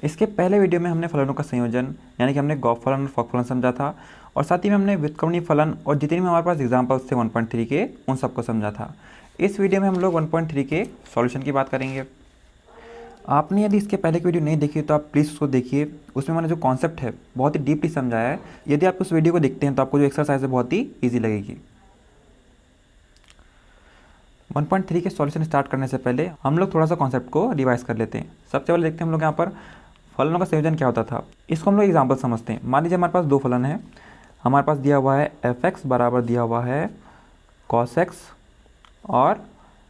इसके पहले वीडियो में हमने फलनों का संयोजन यानी कि हमने गॉस फलन और फॉक फलन समझा था और साथ ही में हमने व्युत्क्रमणीय फलन और जितने भी हमारे पास एग्जाम्पल्स थे 1.3 के उन सबको समझा था। इस वीडियो में हम लोग 1.3 के सॉल्यूशन की बात करेंगे। आपने यदि इसके पहले की वीडियो नहीं देखी तो आप प्लीज़ उसको देखिए, उसमें मैंने जो कॉन्सेप्ट है बहुत ही डीपली समझाया है। यदि आप उस वीडियो को देखते हैं तो आपको जो एक्सरसाइज है बहुत ही ईजी लगेगी। 1.3 के सॉल्यूशन स्टार्ट करने से पहले हम लोग थोड़ा सा कॉन्सेप्ट को रिवाइज कर लेते हैं। सबसे पहले देखते हैं हम लोग यहाँ पर फलनों का संयोजन क्या होता था। इसको हम लोग एग्जाम्पल समझते हैं। मान लीजिए हमारे पास दो फलन है, हमारे पास दिया हुआ है f(x) बराबर दिया हुआ है cos x और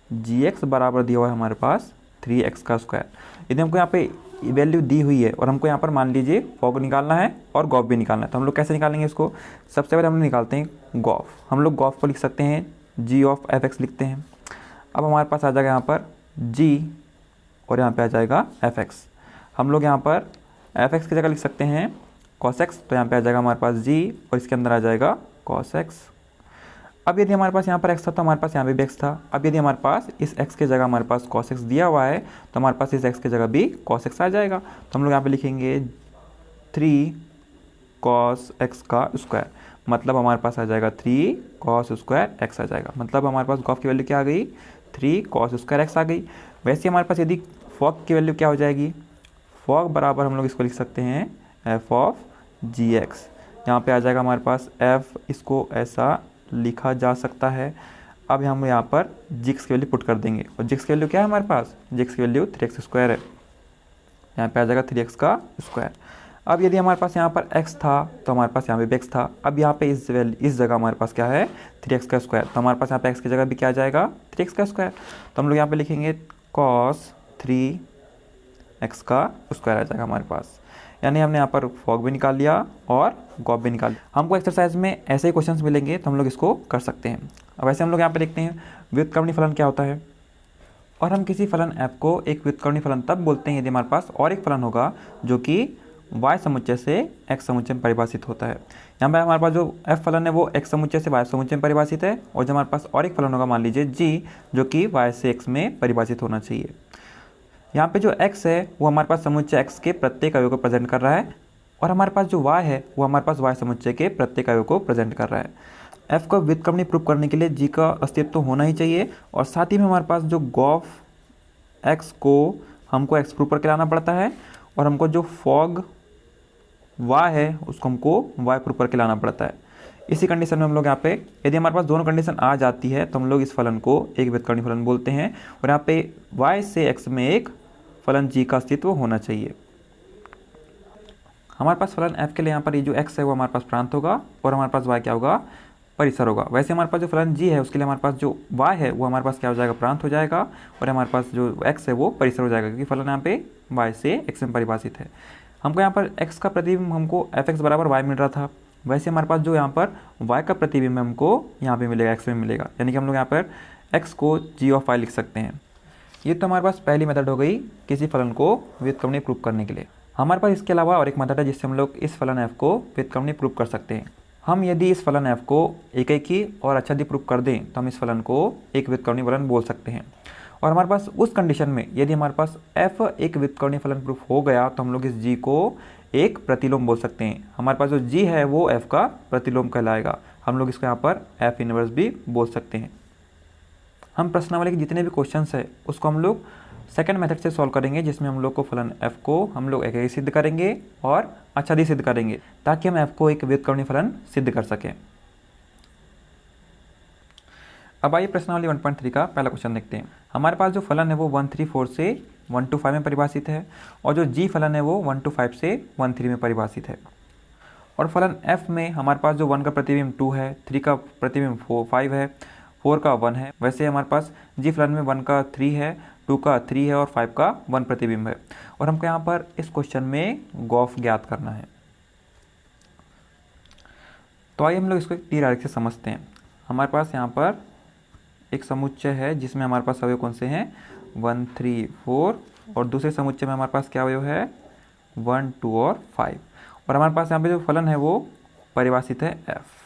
gx बराबर दिया हुआ है हमारे पास 3x का स्क्वायर। यदि हमको यहाँ पे वैल्यू दी हुई है और हमको यहाँ पर मान लीजिए फॉग निकालना है और गॉफ भी निकालना है, तो हम लोग कैसे निकालेंगे इसको। सबसे पहले हम लोग निकालते हैं गॉफ। हम लोग गॉफ को लिख सकते हैं g ऑफ f(x) लिखते हैं। अब हमारे पास आ जाएगा यहाँ पर g और यहाँ पे आ जाएगा f(x). हम लोग यहाँ पर f(x) की जगह लिख सकते हैं cos x, तो यहाँ पे आ जाएगा हमारे पास g और इसके अंदर आ जाएगा cos x। अब यदि हमारे पास यहाँ पर x था तो हमारे पास यहाँ पे भी x था। अब यदि हमारे पास इस x के जगह हमारे पास cos x दिया हुआ है तो हमारे पास इस x के जगह भी cos x आ जाएगा। तो हम लोग यहाँ पे लिखेंगे 3 cos x का स्क्वायर, मतलब हमारे पास आ जाएगा 3 cos स्क्वायर x आ जाएगा। मतलब हमारे पास गॉफ की वैल्यू क्या आ गई, 3 cos स्क्वायर x आ गई। वैसे हमारे पास यदि फॉग की वैल्यू क्या हो जाएगी, फॉग बराबर हम लोग इसको लिख सकते हैं f ऑफ gx। यहाँ पे आ जाएगा हमारे पास f, इसको ऐसा लिखा जा सकता है। अब हम यहाँ पर gx की वैल्यू पुट कर देंगे और gx की वैल्यू क्या है हमारे पास, gx की वैल्यू 3x स्क्वायर है। यहाँ पे आ जाएगा 3x का स्क्वायर। अब यदि हमारे पास यहाँ पर x था तो हमारे पास यहाँ पे x था। अब यहाँ पे इस जगह हमारे पास क्या है 3x का स्क्वायर, तो हमारे पास यहाँ पे x की जगह भी क्या आ जाएगा 3x का स्क्वायर। तो हम लोग यहाँ पे लिखेंगे cos 3x का स्क्वायर आ जाएगा हमारे पास। यानी हमने यहाँ पर फॉग भी निकाल लिया और गॉफ भी निकाल लिया। हमको एक्सरसाइज में ऐसे ही क्वेश्चंस मिलेंगे तो हम लोग इसको कर सकते हैं। अब वैसे हम लोग यहाँ पे देखते हैं व्युत्क्रमणीय फलन क्या होता है। और हम किसी फलन f को एक व्युत्क्रमणीय फलन तब बोलते हैं यदि हमारे पास और एक फलन होगा जो कि y समुच्चय से x समुच्चय में परिभाषित होता है। यहाँ पर हमारे पास जो f फलन है वो x समुच्चय से y समुच्चय में परिभाषित है, और जब हमारे पास और एक फलन होगा मान लीजिए g जो कि y से x में परिभाषित होना चाहिए। यहाँ पे जो x है वो हमारे पास समुच्चय x के प्रत्येक अवयव को प्रेजेंट कर रहा है, और हमारे पास जो y है वो हमारे पास y समुच्चय के प्रत्येक अवयव को प्रेजेंट कर रहा है। f को व्युत्क्रमणीय प्रूव करने के लिए g का अस्तित्व तो होना ही चाहिए, और साथ ही में हमारे पास जो गॉफ x को हमको x प्रूव करके लाना पड़ता है, और हमको जो फॉग y है उसको हमको y प्रूव करके लाना पड़ता है। इसी कंडीशन में हम लोग यहाँ पे यदि हमारे पास दोनों कंडीशन आ जाती है तो हम लोग इस फलन को एक व्युत्क्रमणीय फलन बोलते हैं, और यहाँ पे y से x में एक फलन g का अस्तित्व होना चाहिए। हमारे पास फलन f के लिए यहाँ पर ये जो x है वो हमारे पास प्रांत होगा और हमारे पास y क्या होगा, परिसर होगा। वैसे हमारे पास जो फलन g है उसके लिए हमारे पास जो y है वो हमारे पास क्या हो जाएगा, प्रांत हो जाएगा, और हमारे पास जो x है वो परिसर हो जाएगा, क्योंकि फलन यहाँ पे y से x में परिभाषित है। हमको यहाँ पर x का प्रतिबिंब हमको f(x) बराबर y मिल रहा था। वैसे हमारे पास जो यहाँ पर y का प्रतिबिंब हमको यहाँ पे मिलेगा, x में मिलेगा, यानी कि हम लोग यहाँ पर x को g ऑफ y लिख सकते हैं। ये तो हमारे पास पहली मेथड हो गई किसी फलन को व्युत्क्रमणीय प्रूव करने के लिए। हमारे पास इसके अलावा और एक मेथड है जिससे हम लोग इस फलन f को व्युत्क्रमणीय प्रूव कर सकते हैं। हम यदि इस फलन f को एकाकी और अच्छादी प्रूव कर दें तो हम इस फलन को एक व्युत्क्रमणीय फलन बोल सकते हैं। और हमारे पास उस कंडीशन में यदि हमारे पास f एक व्युत्क्रमणीय फलन प्रूफ हो गया तो हम लोग इस g को एक प्रतिलोम बोल सकते हैं। हमारे पास जो g है वो f का प्रतिलोम कहलाएगा। हम लोग इसको यहाँ पर f इनवर्स भी बोल सकते हैं। हम प्रश्नावली के जितने भी क्वेश्चंस है उसको हम लोग सेकंड मेथड से सॉल्व करेंगे, जिसमें हम लोग को फलन f को हम लोग एकाकी सिद्ध करेंगे और अच्छादी सिद्ध करेंगे, ताकि हम f को एक व्युत्क्रमणीय फलन सिद्ध कर सकें। अब आइए प्रश्नावली 1.3 का पहला क्वेश्चन देखते हैं। हमारे पास जो फलन है वो 134 से 125 में परिभाषित है, और जो g फलन है वो 125 से 13 में परिभाषित है। और फलन f में हमारे पास जो 1 का प्रतिबिंब 2 है, 3 का प्रतिबिंब 5 है, 4 का 1 है। वैसे हमारे पास g फलन में 1 का 3 है, 2 का 3 है और 5 का 1 प्रतिबिंब है। और हमको यहाँ पर इस क्वेश्चन में गॉफ ज्ञात करना है। तो आइए हम लोग इसको क्लियर आरेख से समझते हैं। हमारे पास यहाँ पर एक समुच्चय है जिसमें हमारे पास अवयव कौन से हैं, 1 3 4, और दूसरे समुच्चय में हमारे पास क्या अवयव है, 1 2 और 5। और हमारे पास यहाँ पे जो फलन है वो परिभाषित है f।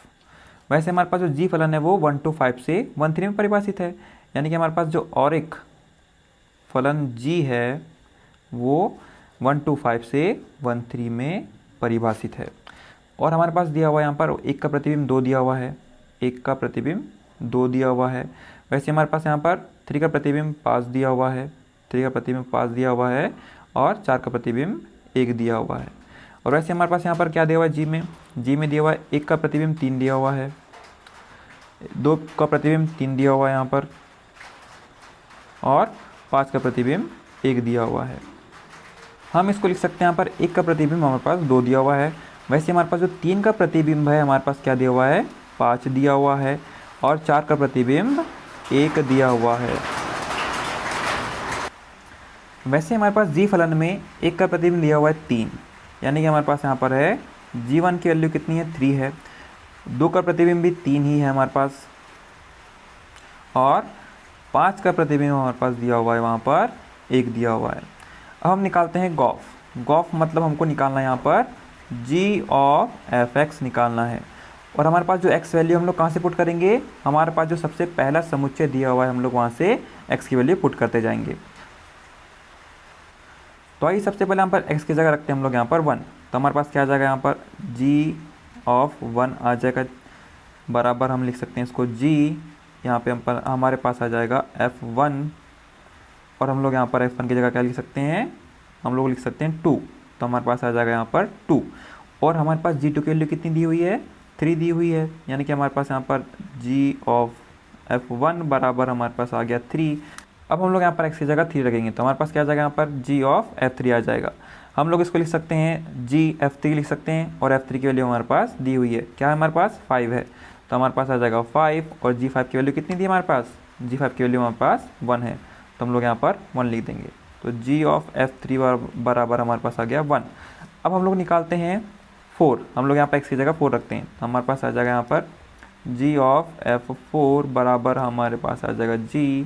वैसे हमारे पास जो g फलन है वो 1 2 5 से 1 3 में परिभाषित है, यानी कि हमारे पास जो और एक फलन g है वो 125 से 13 में परिभाषित है। और हमारे पास दिया हुआ है यहाँ पर 1 का प्रतिबिंब 2 दिया हुआ है, 1 का प्रतिबिंब 2 दिया हुआ है। वैसे हमारे पास यहाँ पर 3 का प्रतिबिंब 5 दिया हुआ है, 3 का प्रतिबिंब 5 दिया हुआ है और 4 का प्रतिबिंब 1 दिया हुआ है। और वैसे हमारे पास यहाँ पर क्या दिया हुआ है जी में दिया हुआ है 1 का प्रतिबिंब 3 दिया हुआ है, 2 का प्रतिबिंब 3 दिया हुआ है यहाँ पर और 5 का प्रतिबिंब 1 दिया हुआ है। हम इसको लिख सकते हैं यहाँ पर 1 का प्रतिबिंब हमारे पास 2 दिया हुआ है। वैसे हमारे पास जो 3 का प्रतिबिंब है हमारे पास क्या दिया हुआ है 5 दिया हुआ है और 4 का प्रतिबिंब 1 दिया हुआ है। वैसे हमारे पास जी फलन में 1 का प्रतिबिंब दिया हुआ है 3, यानी कि हमारे पास यहाँ पर है G1 की वैल्यू कितनी है 3 है, 2 का प्रतिबिंब भी 3 ही है हमारे पास और 5 का प्रतिबिंब हमारे पास दिया हुआ है वहाँ पर 1 दिया हुआ है। अब हम निकालते हैं गॉफ मतलब हमको निकालना है यहाँ पर g ऑफ f(x) निकालना है। और हमारे पास जो x वैल्यू हम लोग कहाँ से पुट करेंगे, हमारे पास जो सबसे पहला समुच्चय दिया हुआ है हम लोग वहाँ से x की वैल्यू पुट करते जाएंगे। तो आइए सबसे पहले यहाँ पर x की जगह रखते हैं हम लोग यहाँ पर 1, तो हमारे पास क्या आ जाएगा यहाँ पर g ऑफ 1 आ जाएगा, बराबर हम लिख सकते हैं इसको g, यहाँ पे हमारे पास आ जाएगा f1 और हम लोग यहाँ पर f1 की जगह क्या लिख सकते हैं, हम लोग लिख सकते हैं 2, तो हमारे पास आ जाएगा यहाँ पर 2। और हमारे पास g2 की वैल्यू कितनी दी हुई है 3 दी हुई है, यानी कि हमारे पास यहाँ पर g ऑफ f1 बराबर हमारे पास आ गया 3। अब हम लोग यहाँ पर x की जगह 3 रखेंगे तो हमारे पास क्या आ जाएगा यहाँ पर g ऑफ f3 आ जाएगा। हम लोग इसको लिख सकते हैं g f3 लिख सकते हैं और f3 की वैल्यू हमारे पास दी हुई है, क्या है हमारे पास 5 है, तो हमारे पास आ जाएगा 5 और g5 की वैल्यू कितनी थी हमारे पास, g5 की वैल्यू हमारे पास 1 है, तो हम लोग यहाँ पर 1 लिख देंगे। तो g ऑफ f3 बराबर हमारे पास आ गया 1। अब हम लोग निकालते हैं 4, हम लोग यहाँ पर x की जगह 4 रखते हैं तो हमारे पास आ जाएगा यहाँ पर g ऑफ f4 बराबर हमारे पास आ जाएगा g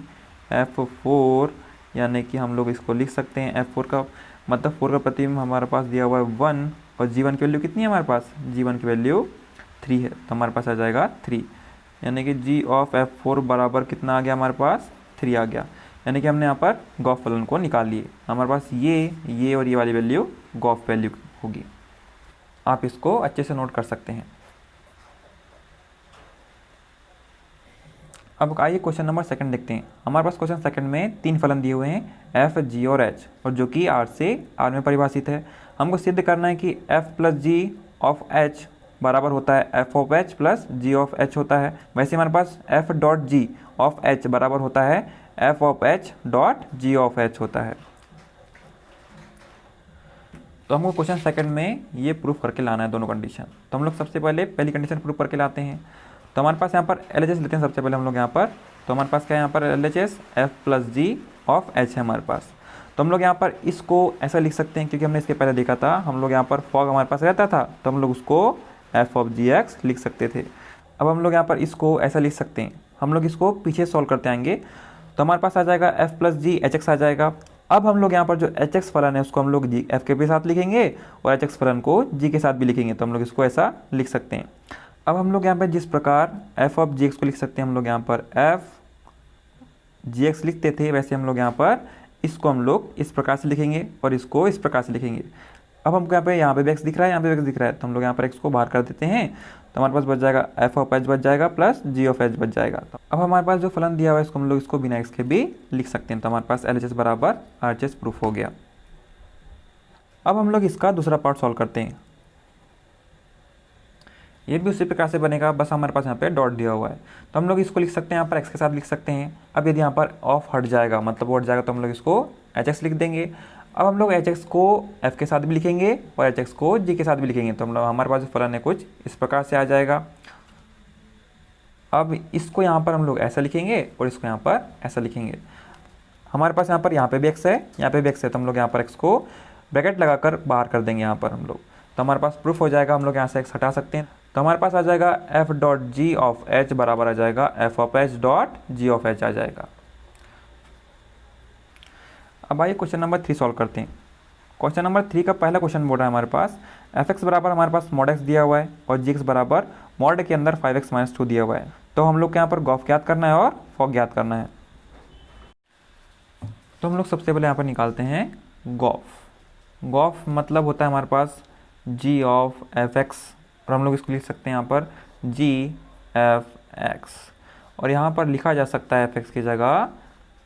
f4, यानी कि हम लोग इसको लिख सकते हैं f4 का मतलब 4 का प्रतिबिंब हमारे पास दिया हुआ है 1 और g1 की वैल्यू कितनी है हमारे पास, g1 की वैल्यू 3 है, तो हमारे पास आ जाएगा 3, यानी कि g ऑफ f4 बराबर कितना आ गया हमारे पास 3 आ गया, यानी कि हमने यहाँ पर गॉफ फलन को निकाल लिए। हमारे पास ये और ये वाली वैल्यू गॉफ वैल्यू होगी, आप इसको अच्छे से नोट कर सकते हैं। अब आइए क्वेश्चन नंबर सेकंड देखते हैं। हमारे पास क्वेश्चन सेकंड में 3 फलन दिए हुए हैं f, g और h, और जो कि r से r में परिभाषित है। हमको सिद्ध करना है कि f plus g of h बराबर होता है f of h plus g of h होता है। वैसे हमारे पास f dot g of h बराबर होता है f of h dot g of h होता है। तो हमको क्वेश्चन सेकंड में ये प्रूफ करके लाना है दोनों कंडीशन। तो हम लोग सबसे पहली कंडीशन प्रूफ करके लाते हैं। तो हमारे पास यहाँ पर LHS लेते हैं सबसे पहले हम लोग यहाँ पर। तो हमारे पास क्या है यहाँ पर LHS f plus g of h है हमारे पास। तो हम लोग यहाँ पर इसको ऐसा लिख सकते हैं क्योंकि हमने इसके पहले देखा था, हम लोग यहाँ पर फॉग हमारे पास रहता था तो हम लोग उसको f ऑफ gx लिख सकते थे। अब हम लोग यहाँ पर इसको ऐसा लिख सकते हैं, हम लोग इसको पीछे सॉल्व करते आएंगे तो हमारे पास आ जाएगा f प्लस जी hx आ जाएगा। अब हम लोग यहाँ पर जो hx फलन है उसको हम लोग g f के भी साथ लिखेंगे और hx फलन को g के साथ भी लिखेंगे, तो हम लोग इसको ऐसा लिख सकते हैं। अब हम लोग यहाँ पर जिस प्रकार f ऑफ gx को लिख सकते हैं, हम लोग यहाँ पर f gx लिखते थे, वैसे हम लोग यहाँ पर इसको हम लोग इस प्रकार से लिखेंगे और इसको इस प्रकार से लिखेंगे। अब हमको यहाँ पे भी x दिख रहा है, यहाँ पे भी x दिख रहा है, तो हम लोग यहाँ पर x को बाहर कर देते हैं तो हमारे पास बच जाएगा f ऑफ h बच जाएगा प्लस g ऑफ h बच जाएगा। तो अब हमारे पास जो फलन दिया हुआ है इसको हम लोग इसको बिना x के भी लिख सकते हैं, तो हमारे पास LHS बराबर RHS प्रूफ हो गया। अब हम लोग इसका दूसरा पार्ट सॉल्व करते हैं, ये भी उसी प्रकार से बनेगा, बस हमारे पास यहाँ पे डॉट दिया हुआ है तो हम लोग इसको लिख सकते हैं, यहाँ पर x के साथ लिख सकते हैं। अब यदि यहाँ पर ऑफ हट जाएगा मतलब वो हट जाएगा तो हम लोग इसको hx लिख देंगे। अब हम लोग hx को f के साथ भी लिखेंगे और hx को g के साथ भी लिखेंगे, तो हम लोग हमारे पास फलन है कुछ इस प्रकार से आ जाएगा। अब इसको यहाँ पर हम लोग ऐसा लिखेंगे और इसको यहाँ पर ऐसा लिखेंगे। हमारे पास यहाँ पे भी x है, यहाँ पे भी x है, तो हम लोग यहाँ पर x को ब्रैकेट लगाकर बाहर कर देंगे यहाँ पर हम लोग, तो हमारे पास प्रूफ हो जाएगा। हम लोग यहाँ से x हटा सकते हैं, तो हमारे पास आ जाएगा f dot G of h बराबर आ जाएगा f of h dot G of h आ जाएगा। अब आइए क्वेश्चन नंबर 3 सॉल्व करते हैं। क्वेश्चन नंबर 3 का पहला क्वेश्चन बोल रहा है हमारे पास f(x) बराबर हमारे पास मॉड x दिया हुआ है और g(x) बराबर मॉड के अंदर 5x माइनस 2 दिया हुआ है। तो हम लोग को यहाँ पर गॉफ ज्ञात करना है और फॉग ज्ञात करना है। तो हम लोग सबसे पहले यहाँ पर निकालते हैं गॉफ। गॉफ मतलब होता है हमारे पास g ऑफ एफ एक्स, और हम लोग इसको लिख सकते हैं यहाँ पर g एफ एक्स, और यहाँ पर लिखा जा सकता है एफ एक्स की जगह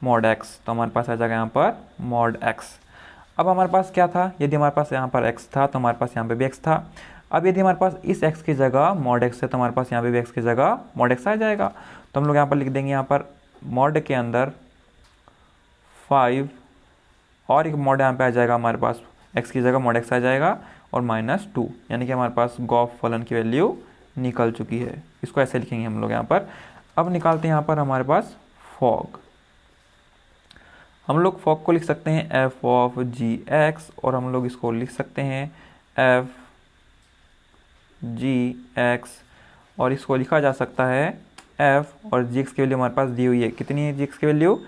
मॉड एक्स, तो हमारे पास आ जाएगा यहाँ पर मॉड एक्स। अब हमारे पास क्या था, यदि हमारे पास यहाँ पर x था तो हमारे पास यहाँ पे भी x था। अब यदि हमारे पास इस x की जगह मॉड x है तो हमारे पास यहाँ पे भी x की जगह मॉड x आ जाएगा। तो हम लोग यहाँ पर लिख देंगे यहाँ पर मॉड के अंदर 5 और एक मॉड यहाँ पे आ जाएगा हमारे पास x की जगह मॉड x आ जाएगा और -2, यानी कि हमारे पास गॉफ फलन की वैल्यू निकल चुकी है। इसको ऐसे लिखेंगे हम लोग यहाँ पर। अब निकालते हैं यहाँ पर हमारे पास फॉग। हम लोग फॉग को लिख सकते हैं एफ ऑफ जी एक्स, और हम लोग इसको लिख सकते हैं एफ जी एक्स, और इसको लिखा जा सकता है एफ और जी एक्स की वैल्यू हमारे पास दी हुई है। कितनी है जी एक्स की वैल्यू,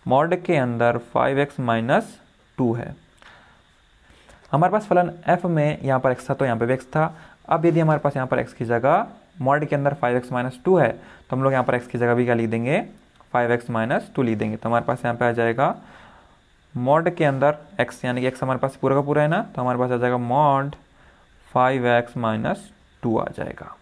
मॉड के अंदर 5x - 2 है। हमारे पास फलन f में यहाँ पर x था तो यहाँ पे भी x था। अब यदि हमारे पास यहाँ पर x की जगह मॉड के अंदर 5x - 2 है तो हम लोग यहाँ पर x की जगह भी क्या लिख देंगे, 5x - 2 लिख देंगे। तो हमारे पास यहाँ पे आ जाएगा मॉड के अंदर x, यानी कि x हमारे पास पूरा का पूरा है ना, तो हमारे पास आ जाएगा मॉड 5x - 2 आ जाएगा।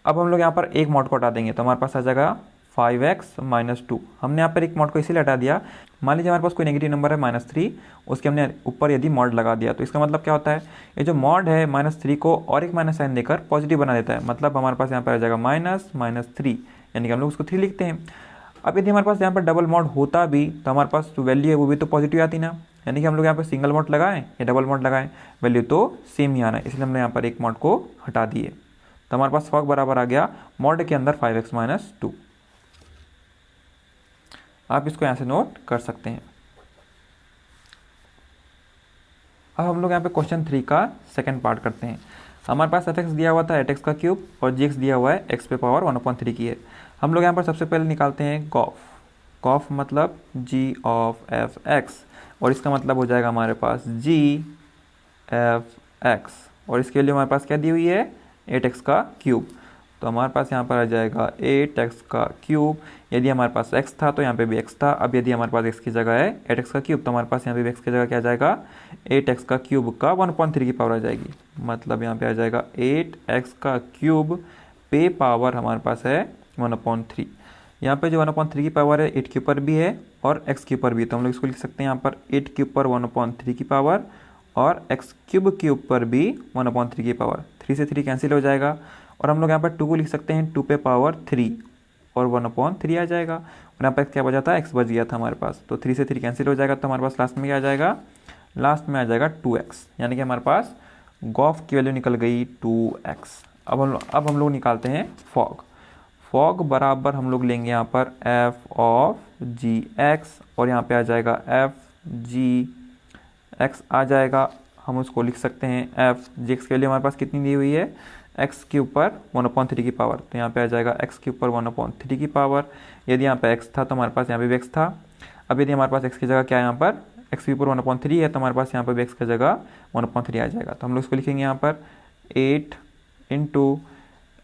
अब हम लोग यहाँ पर एक मॉड को हटा देंगे तो हमारे पास आ जाएगा 5x - 2। हमने यहाँ पर एक मॉड को इसीलिए हटा दिया, मान लीजिए हमारे पास कोई नेगेटिव नंबर है -3, उसके हमने ऊपर यदि मॉड लगा दिया तो इसका मतलब क्या होता है, ये जो मॉड है -3 को और एक माइनस साइन देकर पॉजिटिव बना देता है। मतलब हमारे पास यहाँ पर आ जाएगा -3, यानी कि हम लोग उसको 3 लिखते हैं। अब यदि हमारे पास यहाँ पर डबल मॉड होता भी तो हमारे पास जो वैल्यू है वो भी तो पॉजिटिव आती ना, यानी कि हम लोग यहाँ पर सिंगल मॉड लगाएं या डबल मॉड लगाएं वैल्यू तो सेम ही आना है, इसलिए हमने यहाँ पर एक मॉड को हटा दिए। तो हमारे पास फॉग बराबर आ गया मॉड के अंदर 5x - 2। आप इसको यहाँ से नोट कर सकते हैं। अब हम लोग यहाँ पे क्वेश्चन 3 का सेकंड पार्ट करते हैं। हमारे पास एफ एक्स दिया हुआ था 8x का क्यूब और जी एक्स दिया हुआ है x पे पावर 1/3 की है। हम लोग यहाँ पर सबसे पहले निकालते हैं गॉफ। गॉफ मतलब g ऑफ एफ एक्स, और इसका मतलब हो जाएगा हमारे पास g एफ एक्स, और इसके लिए हमारे पास क्या दी हुई है 8x का क्यूब। तो हमारे पास यहाँ पर आ जाएगा 8x का क्यूब। यदि हमारे पास x था तो यहाँ पे भी x था। अब यदि हमारे पास x की जगह है 8x का क्यूब तो हमारे पास यहाँ पे भी x की जगह क्या आ जाएगा 8x का क्यूब का 1/3 की पावर आ जाएगी। मतलब यहाँ पे आ जाएगा 8x का क्यूब पे पावर हमारे पास है 1/3। यहाँ पे जो 1/3 की पावर है 8 के ऊपर भी है और x के ऊपर भी, तो हम लोग इसको लिख सकते हैं यहाँ पर 8 के ऊपर 1/3 की पावर और x क्यूब के ऊपर भी 1/3 की पावर। 3 से 3 कैंसिल हो जाएगा, और हम लोग यहाँ पर 2 को लिख सकते हैं 2 पे पावर 3 और 1/3 आ जाएगा। और यहाँ पर क्या बचा था, x बच गया था हमारे पास, तो 3 से 3 कैंसिल हो जाएगा। तो हमारे पास लास्ट में क्या आ जाएगा, लास्ट में आ जाएगा 2x, यानी कि हमारे पास गॉफ की वैल्यू निकल गई 2x। अब हम लोग निकालते हैं फॉग। फॉग बराबर हम लोग लेंगे यहाँ पर f ऑफ जी एक्स, और यहाँ पे आ जाएगा f जी एक्स आ जाएगा। हम उसको लिख सकते हैं f जी एक्स के लिए हमारे पास कितनी दी हुई है x के ऊपर 1/3 की पावर, तो यहाँ पे आ जाएगा x के ऊपर 1/3 की पावर। यदि यहाँ पे x था तो हमारे पास यहाँ पे भी x था। अब यदि हमारे पास x की जगह क्या है, यहाँ पर x के ऊपर 1/3 है तो हमारे पास यहाँ पर भी x की जगह 1/3 आ जाएगा। तो हम लोग इसको लिखेंगे यहाँ पर 8 इंटू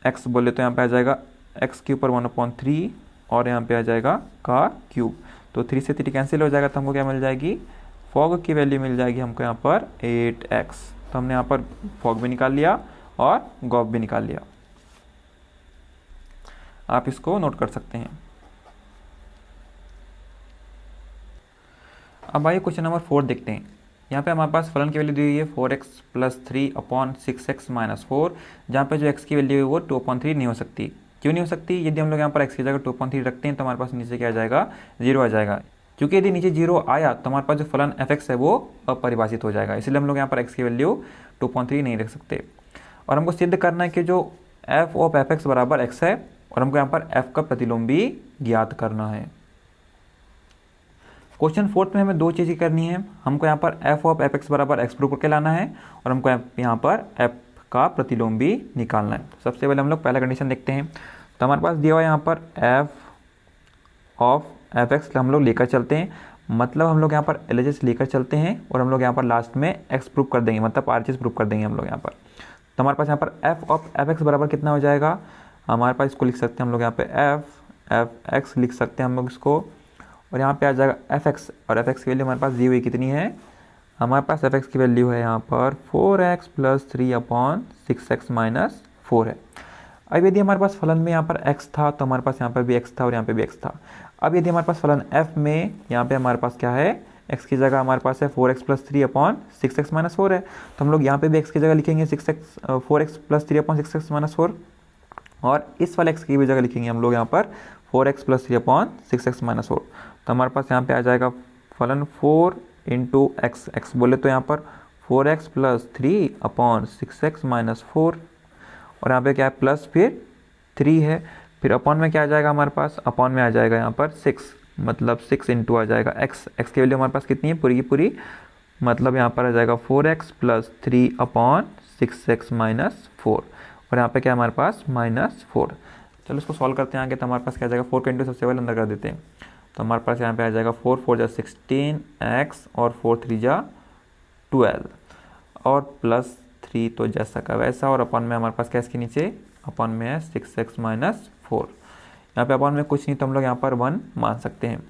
एक्स बोले तो यहाँ पे आ जाएगा x के ऊपर 1/3 और यहाँ पे आ जाएगा का क्यूब। तो 3 से 3 कैंसिल हो जाएगा, तो हमको क्या मिल जाएगी, फॉग की वैल्यू मिल जाएगी हमको यहाँ पर 8x। तो हमने यहाँ पर फॉग भी निकाल लिया और गॉफ भी निकाल लिया। आप इसको नोट कर सकते हैं। अब आइए क्वेश्चन नंबर 4 देखते हैं। यहाँ पे हमारे पास फलन की वैल्यू दी हुई है 4x + 3/6x - 4, जहाँ पे जो x की वैल्यू है वो 2/3 नहीं हो सकती। क्यों नहीं हो सकती, यदि हम लोग यहाँ पर x की जगह 2/3 रखते हैं तो हमारे पास नीचे क्या आ जाएगा, 0 आ जाएगा। क्योंकि यदि नीचे 0 आया तो हमारे पास जो फलन f(x) है वो अपरिभाषित हो जाएगा, इसलिए हम लोग यहाँ पर x की वैल्यू 2/3 नहीं रख सकते। और हमको सिद्ध करना है कि जो f ऑफ f(x) बराबर x है, और हमको यहाँ पर f का प्रतिलोम भी ज्ञात करना है। क्वेश्चन 4 में हमें दो चीज़ें करनी है। हमको यहाँ पर f ऑफ f(x) बराबर x प्रूव करके लाना है, और हमको यहाँ पर f का प्रतिलोम भी निकालना है। सबसे पहले हम लोग पहला कंडीशन देखते हैं। तो हमारे पास दिया हुआ है यहाँ पर f ऑफ f(x) हम लोग लेकर चलते हैं, मतलब हम लोग यहाँ पर LHS लेकर चलते हैं, और हम लोग यहाँ पर लास्ट में x प्रूव कर देंगे, मतलब RHS प्रूव कर देंगे हम लोग यहाँ पर। तो हमारे पास यहाँ पर f ऑफ f(x) बराबर कितना हो जाएगा, हमारे पास इसको लिख सकते हैं हम लोग यहाँ पे f(x) लिख सकते हैं हम लोग इसको, और यहाँ पे आ जाएगा f(x), और f(x) की वैल्यू हमारे पास दी हुई कितनी है हमारे पास एफ एक्स की वैल्यू है यहाँ पर 4x प्लस 3/6x माइनस 4 है। अब यदि हमारे पास फलन में यहाँ पर x था तो हमारे पास यहाँ पर भी x था और यहाँ पे भी x था। अब यदि हमारे पास फलन f में यहाँ पे हमारे पास क्या है, x की जगह हमारे पास है 4x प्लस 3/6x माइनस 4 है, तो हम लोग यहाँ पे भी x की जगह लिखेंगे 4x प्लस 3/6x माइनस 4, और इस वाले x की भी जगह लिखेंगे हम लोग यहाँ पर 4x प्लस 3/6x माइनस 4। तो हमारे पास यहाँ पे आ जाएगा फलन 4 इंटू एक्स, एक्स बोले तो यहाँ पर 4x प्लस 3/6x माइनस 4, और यहाँ पे क्या है प्लस फिर 3 है, फिर अपॉन में क्या आ जाएगा हमारे पास, अपॉन में आ जाएगा यहाँ पर 6, मतलब 6 इंटू आ जाएगा x, x की वैल्यू हमारे पास कितनी है पूरी की पूरी, मतलब यहाँ पर आ जाएगा 4x प्लस 3/6x माइनस 4, और यहाँ पे क्या है हमारे पास -4। चलो इसको सॉल्व करते हैं आगे। तो हमारे पास क्या आ जाएगा 4 का इंटू सबसे पहले अंदर कर देते हैं, तो हमारे पास यहाँ पे आ जाएगा 4 4 जा 16x और 4 3 जा 12 और प्लस 3 तो जैसा का वैसा, और अपॉन में हमारे पास क्या इसके नीचे अपॉन में है 6x माइनस 4। यहाँ पे अपॉन में कुछ नहीं तो हम लोग यहाँ पर 1 मान सकते हैं,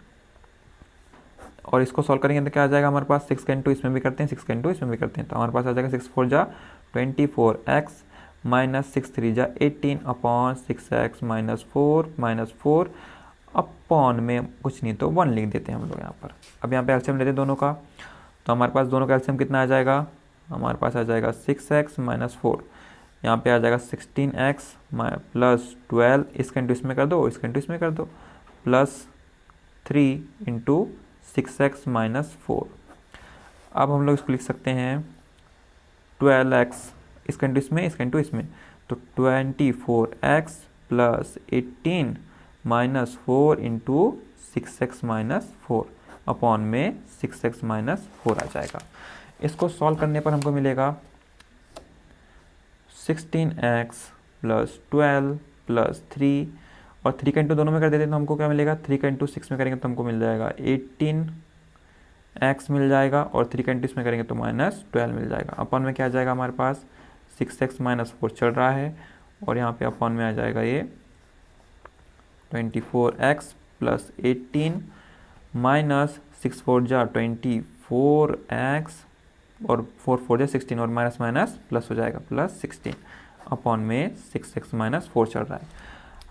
और इसको सॉल्व करेंगे तो क्या आ जाएगा हमारे पास 6 का इंटू इसमें भी करते हैं, 6 का इंटू इसमें भी करते हैं, तो हमारे पास आ जाएगा 6 4 जा 24x माइनस 6 3 जा 18/6x माइनस 4 अपॉन में कुछ नहीं तो 1 लिख देते हैं हम लोग यहाँ पर। अब यहाँ पे एलसीएम लेते हैं दोनों का, तो हमारे पास दोनों का एलसीएम कितना आ जाएगा, हमारे पास आ जाएगा 6x माइनस 4, यहाँ पे आ जाएगा 16x प्लस 12, इसका इंटू इसमें कर दो, इसका इंटू इसमें कर दो, प्लस 3 इंटू 6x माइनस 4। अब हम लोग इसको लिख सकते हैं 12x, इसका इंटू इसमें, इसका इंटू इसमें, तो 24x plus 18 minus 4 into 6x minus 4 upon में 6x माइनस 4 आ जाएगा। इसको सॉल्व करने पर हमको मिलेगा 16x प्लस 12 प्लस 3, और 3 का इंटू दोनों में कर देते हैं तो हमको क्या मिलेगा, 3 का इंटू 6 में करेंगे तो हमको मिल जाएगा 18x मिल जाएगा, और 3 का इंटू इसमें करेंगे तो -12 मिल जाएगा। अपॉन में क्या आ जाएगा हमारे पास 6x माइनस 4 चल रहा है, और यहाँ पे अपॉन में आ जाएगा ये 24x प्लस 18 माइनस 6 4 जा 24x और 4 4 जा 16, और माइनस माइनस प्लस हो जाएगा प्लस 16 अपॉन में 6x माइनस 4 चल रहा है।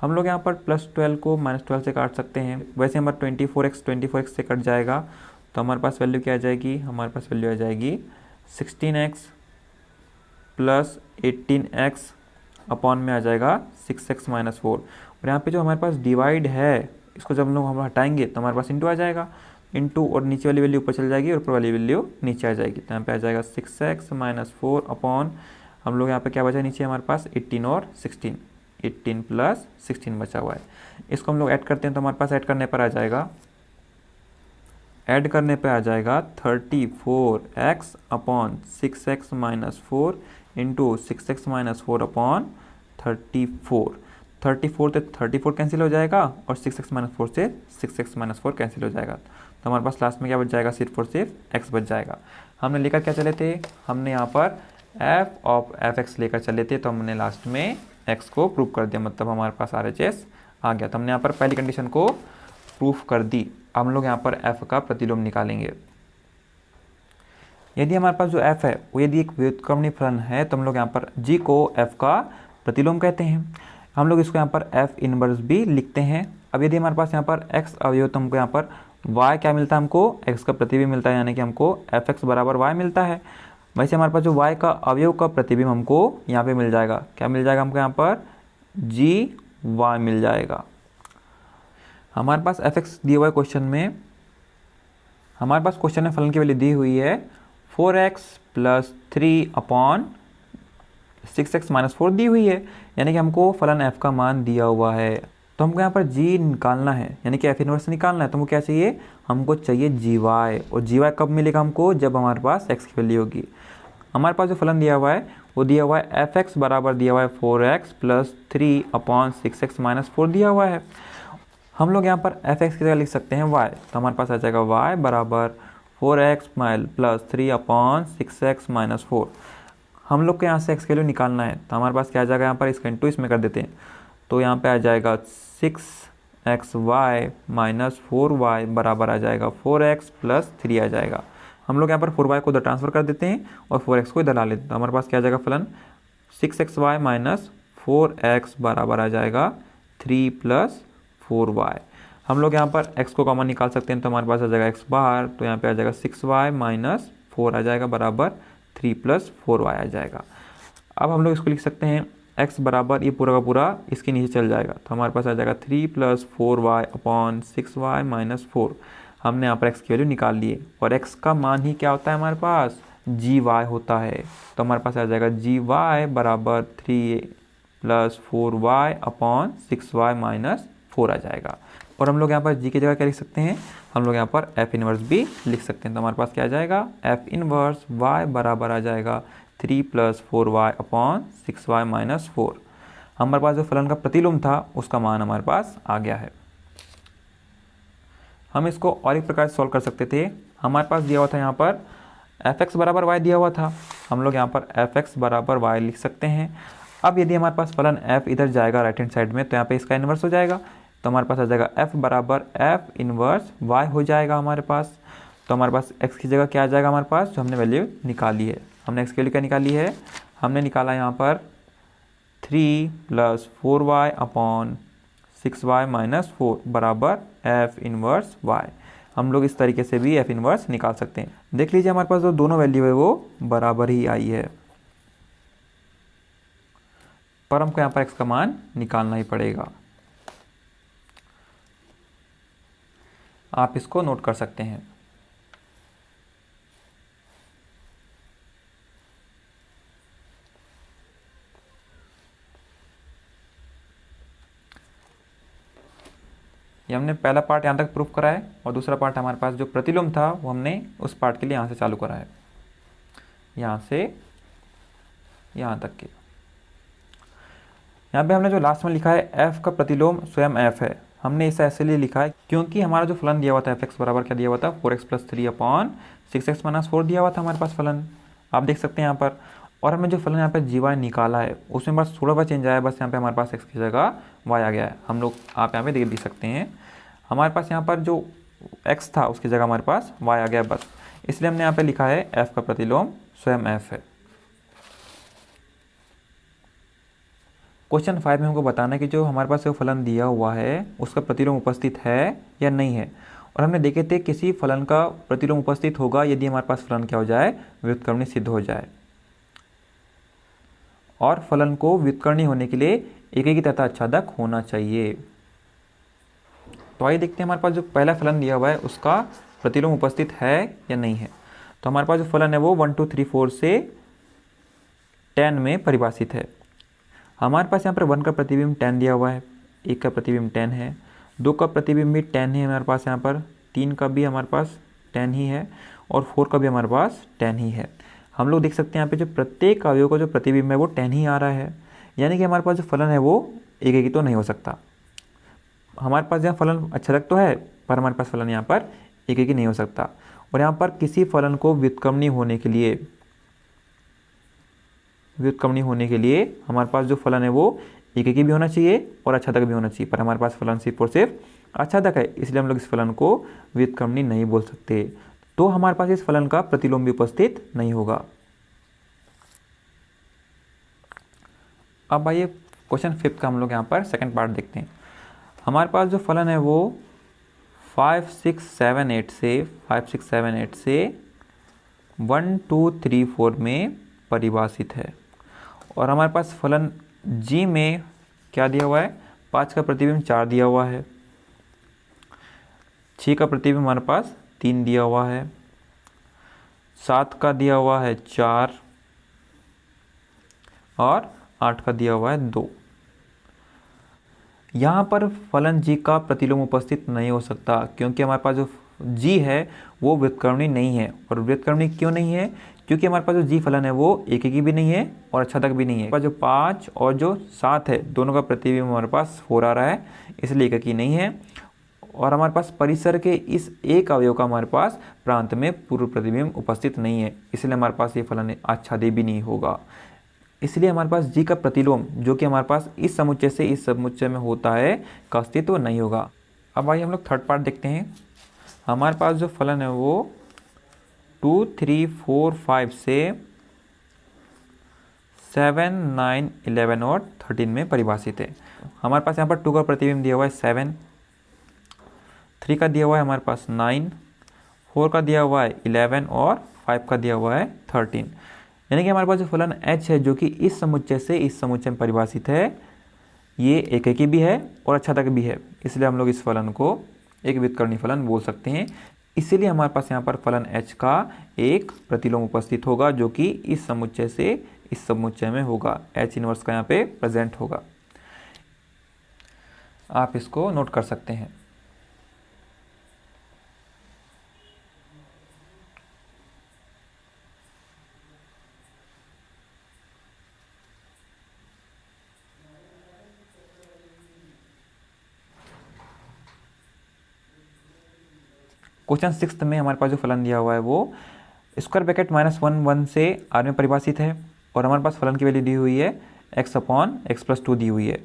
हम लोग यहाँ पर प्लस 12 को -12 से काट सकते हैं, वैसे हमारा 24x से कट जाएगा, तो हमारे पास वैल्यू क्या आ जाएगी, हमारे पास वैल्यू आ जाएगी 16x प्लस 18x अपॉन में आ जाएगा 6x माइनस 4, और यहाँ पे जो हमारे पास डिवाइड है इसको जब हम हटाएंगे तो हमारे पास इंटू आ जाएगा, इंटू और नीचे वाली वैल्यू ऊपर चल जाएगी और ऊपर वाली वैल्यू नीचे आ जाएगी, तो यहाँ पे आ जाएगा 6x माइनस 4 अपॉन हम लोग यहाँ पे क्या बचा नीचे हमारे पास 18 और 16, 18 प्लस 16 बचा हुआ है। इसको हम लोग ऐड करते हैं तो हमारे पास ऐड करने पर आ जाएगा 34x upon 6x minus 4 into 6x minus 4 upon 34 से 34 कैंसिल हो जाएगा, और 6x माइनस 4 से 6x माइनस 4 कैंसिल हो जाएगा, तो हमारे पास लास्ट में क्या बच जाएगा, सिर्फ और सिर्फ x बच जाएगा। हमने लेकर क्या चले थे, हमने यहाँ पर f ऑफ fx लेकर चले थे, तो हमने लास्ट में x को प्रूव कर दिया, मतलब हमारे पास RHS आ गया। तो हमने यहाँ पर पहली कंडीशन को प्रूफ कर दी। अब हम लोग यहाँ पर f का प्रतिलोम निकालेंगे। यदि हमारे पास जो f है वो यदि एक व्युत्क्रमणीय फलन है तो हम लोग यहाँ पर g को f का प्रतिलोम कहते हैं। हम लोग इसको यहाँ पर f इनवर्स भी लिखते हैं। अब यदि हमारे पास यहाँ पर x अवयव तो हमको यहाँ पर y क्या मिलता है, हमको x का प्रतिबिंब मिलता है, यानी कि हमको fx बराबर y मिलता है। वैसे हमारे पास जो y का अवयव का प्रतिबिंब हमको यहाँ पे मिल जाएगा, क्या मिल जाएगा हमको यहाँ पर gy मिल जाएगा। हमारे पास fx दिए हुआ क्वेश्चन में, हमारे पास क्वेश्चन में फलन की वैल्यू दी हुई है 4x plus 3 upon 6x minus 4 दी हुई है, यानी कि हमको फलन f का मान दिया हुआ है। तो हमको यहाँ पर g निकालना है, यानी कि f इनवर्स निकालना है, तो हमको क्या चाहिए, हमको चाहिए gy, और gy कब मिलेगा हमको, जब हमारे पास x की वैल्यू होगी। हमारे पास जो फलन दिया हुआ है वो दिया हुआ है fx बराबर दिया हुआ है 4x plus 3 upon 6x minus 4 दिया हुआ है। हम लोग यहाँ पर fx की जगह लिख सकते हैं y, तो हमारे पास आ जाएगा y बराबर 4x plus 3 upon 6x minus 4। हम लोग को यहाँ से x की वैल्यू निकालना है, तो हमारे पास क्या आ जाएगा, यहाँ पर इसका इंटू इसमें कर देते हैं, तो यहाँ पे आ जाएगा 6xy माइनस 4y बराबर आ जाएगा 4x प्लस 3 आ जाएगा। हम लोग यहाँ पर 4y को इधर ट्रांसफर कर देते हैं और 4x को इधर ला लेते हैं। तो हमारे पास क्या आ जाएगा फलन 6xy माइनस 4x बराबर आ जाएगा 3 प्लस 4y। हम लोग यहाँ पर x को कॉमन निकाल सकते हैं, तो हमारे पास आ जाएगा x बार, तो यहाँ पे आ जाएगा 6y माइनस 4 आ जाएगा बराबर 3 प्लस 4y आ जाएगा। अब हम लोग इसको लिख सकते हैं x बराबर, ये पूरा का पूरा इसके नीचे चल जाएगा, तो हमारे पास आ जाएगा 3 plus 4y upon 6y minus 4। हमने यहाँ पर x की वैल्यू निकाल ली है और x का मान ही क्या होता है हमारे पास, gy होता है। तो हमारे पास आ जाएगा gy बराबर 3 plus 4y upon 6y minus 4 आ जाएगा। और हम लोग यहाँ पर g की जगह क्या लिख सकते हैं, हम लोग यहाँ पर f इनवर्स भी लिख सकते हैं। तो हमारे पास क्या आ जाएगा, f इनवर्स y बराबर आ जाएगा 3 plus 4y upon 6y minus 4। हमारे पास जो फलन का प्रतिलोम था उसका मान हमारे पास आ गया है। हम इसको और एक प्रकार से सॉल्व कर सकते थे। हमारे पास दिया हुआ था यहाँ पर fx बराबर y दिया हुआ था, हम लोग यहाँ पर fx बराबर y लिख सकते हैं। अब यदि हमारे पास फलन f इधर जाएगा राइट हैंड साइड में, तो यहाँ पे इसका इन्वर्स हो जाएगा, तो हमारे पास आ जाएगा f बराबर f इन्वर्स y हो जाएगा हमारे पास। तो हमारे पास x की जगह क्या आ जाएगा हमारे पास, जो हमने वैल्यू निकाली है। हमने x की वैल्यू क्या निकाली है, हमने निकाला यहाँ पर 3 plus 4y upon 6y minus 4 बराबर f इनवर्स y। हम लोग इस तरीके से भी f इनवर्स निकाल सकते हैं। देख लीजिए हमारे पास जो दोनों वैल्यू है वो बराबर ही आई है, पर हमको यहाँ पर x का मान निकालना ही पड़ेगा। आप इसको नोट कर सकते हैं। ये हमने पहला पार्ट यहाँ तक प्रूफ करा है और दूसरा पार्ट हमारे पास जो प्रतिलोम था वो हमने उस पार्ट के लिए यहाँ से चालू करा है, यहाँ से यहाँ तक के। यहाँ पे हमने जो लास्ट में लिखा है f का प्रतिलोम स्वयं f है, हमने इसे ऐसे लिए लिखा है क्योंकि हमारा जो फलन दिया हुआ था fx बराबर क्या दिया हुआ था 4x plus 3 upon 6x minus 4 दिया हुआ था हमारे पास फलन, आप देख सकते हैं यहाँ पर। और हमने जो फलन यहाँ पे gy निकाला है उसमें बस थोड़ा बहुत चेंज आया है, बस यहाँ पे हमारे पास x की जगह y आ गया है। हम लोग आप यहाँ पे देख सकते हैं हमारे पास यहाँ पर जो x था उसकी जगह हमारे पास y आ गया बस, इसलिए हमने यहाँ पे लिखा है f का प्रतिलोम स्वयं f है। क्वेश्चन 5 में हमको बताना है कि जो हमारे पास जो फलन दिया हुआ है उसका प्रतिलोम उपस्थित है या नहीं है। और हमने देखे थे किसी फलन का प्रतिलोम उपस्थित होगा यदि हमारे पास फलन क्या हो जाए, व्युत्क्रमणीय सिद्ध हो जाए। और फलन को व्युत्कर्णी होने के लिए एक ही तथा आच्छादक होना चाहिए। तो आइए देखते हैं हमारे पास जो पहला फलन दिया हुआ है उसका प्रतिलोम उपस्थित है या नहीं है। तो हमारे पास जो फलन है वो 1 2 3 4 से 10 में परिभाषित है। हमारे पास यहाँ पर 1 का प्रतिबिंब 10 दिया हुआ है, 1 का प्रतिबिंब 10 है, 2 का प्रतिबिंब भी 10 है हमारे पास यहाँ पर, 3 का भी हमारे पास 10 ही है और 4 का भी हमारे पास 10 ही है। हम लोग देख सकते हैं यहाँ पे जो प्रत्येक अवयव का जो प्रतिबिंब है वो 10 ही आ रहा है, यानी कि हमारे पास जो फलन है वो एक ही तो नहीं हो सकता। हमारे पास यहाँ फलन आच्छादक तो है पर हमारे पास फलन यहाँ पर एक ही नहीं हो सकता। और यहाँ पर किसी फलन को व्युत्क्रमणीय होने के लिए हमारे पास जो फलन है वो एक ही भी होना चाहिए और आच्छादक भी होना चाहिए, पर हमारे पास फलन सिर्फ और सिर्फ आच्छादक है, इसलिए हम लोग इस फलन को व्युत्क्रमणीय नहीं बोल सकते। तो हमारे पास इस फलन का प्रतिलोम भी उपस्थित नहीं होगा। अब आइए क्वेश्चन 5 का हम लोग यहाँ पर सेकंड पार्ट देखते हैं। हमारे पास जो फलन है वो 5 6 7 8 से 1 2 3 4 में परिभाषित है। और हमारे पास फलन g में क्या दिया हुआ है, 5 का प्रतिबिंब 4 दिया हुआ है, 6 का प्रतिबिंब हमारे पास 3 दिया हुआ है, 7 का दिया हुआ है 4 और 8 का दिया हुआ है 2। यहाँ पर फलन g का प्रतिलोम उपस्थित नहीं हो सकता क्योंकि हमारे पास जो g है वो व्युत्क्रमणीय नहीं है। और व्युत्क्रमणीय क्यों नहीं है, क्योंकि हमारे पास जो g फलन है वो एक की भी नहीं है और आच्छादक भी नहीं है। हमारे पास जो 5 और जो 7 है दोनों का प्रतिबिंब हमारे पास 4 आ रहा है, इसलिए एक की नहीं है। और हमारे पास परिसर के इस एक अवयव का हमारे पास प्रांत में पूर्व प्रतिबिंब उपस्थित नहीं है, इसलिए हमारे पास ये फलन आच्छादित भी नहीं होगा। इसलिए हमारे पास g का प्रतिलोम जो कि हमारे पास इस समुच्चय से इस समुच्चय में होता है का अस्तित्व नहीं होगा। अब आइए हम लोग थर्ड पार्ट देखते हैं। हमारे पास जो फलन है वो 2, 3, 4, 5 से 7, 9, 11 और 13 में परिभाषित है। हमारे पास यहाँ पर 2 का प्रतिबिंब दिया हुआ है 7, 3 का दिया हुआ है हमारे पास 9, 4 का दिया हुआ है 11 और 5 का दिया हुआ है 13। यानी कि हमारे पास जो फलन h है जो कि इस समुच्चय से इस समुच्चय में परिभाषित है, ये एकेकी भी है और अच्छातक भी है, इसलिए हम लोग इस फलन को एक व्युत्क्रमणीय फलन बोल सकते हैं। इसीलिए हमारे पास यहाँ पर फलन h का एक प्रतिलोम उपस्थित होगा जो कि इस समुच्चय से इस समुच्चय में होगा, h इनवर्स का यहाँ पे प्रेजेंट होगा। आप इसको नोट कर सकते हैं। क्वेश्चन 6 में हमारे पास जो फलन दिया हुआ है वो स्क्वायर ब्रैकेट -1 से r में परिभाषित है और हमारे पास फलन की वैल्यू दी हुई है x/x+2 दी हुई है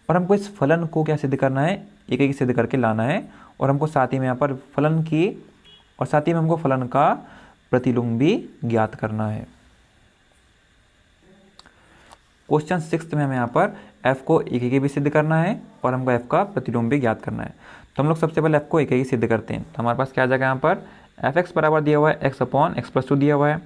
और हमको इस फलन को क्या सिद्ध करना है, एक एक सिद्ध करके लाना है और हमको साथ ही में यहाँ पर फलन की और साथ ही में हमको फलन का प्रतिलोम भी ज्ञात करना है। क्वेश्चन 6 में हमें यहाँ पर f को एक एक भी सिद्ध करना है और हमको f का प्रतिलोम भी ज्ञात करना है। तो हम लोग सबसे पहले f को एक एक सिद्ध करते हैं। तो हमारे पास क्या आ जाएगा, यहाँ पर fx बराबर दिया हुआ है x/x+2 दिया हुआ है।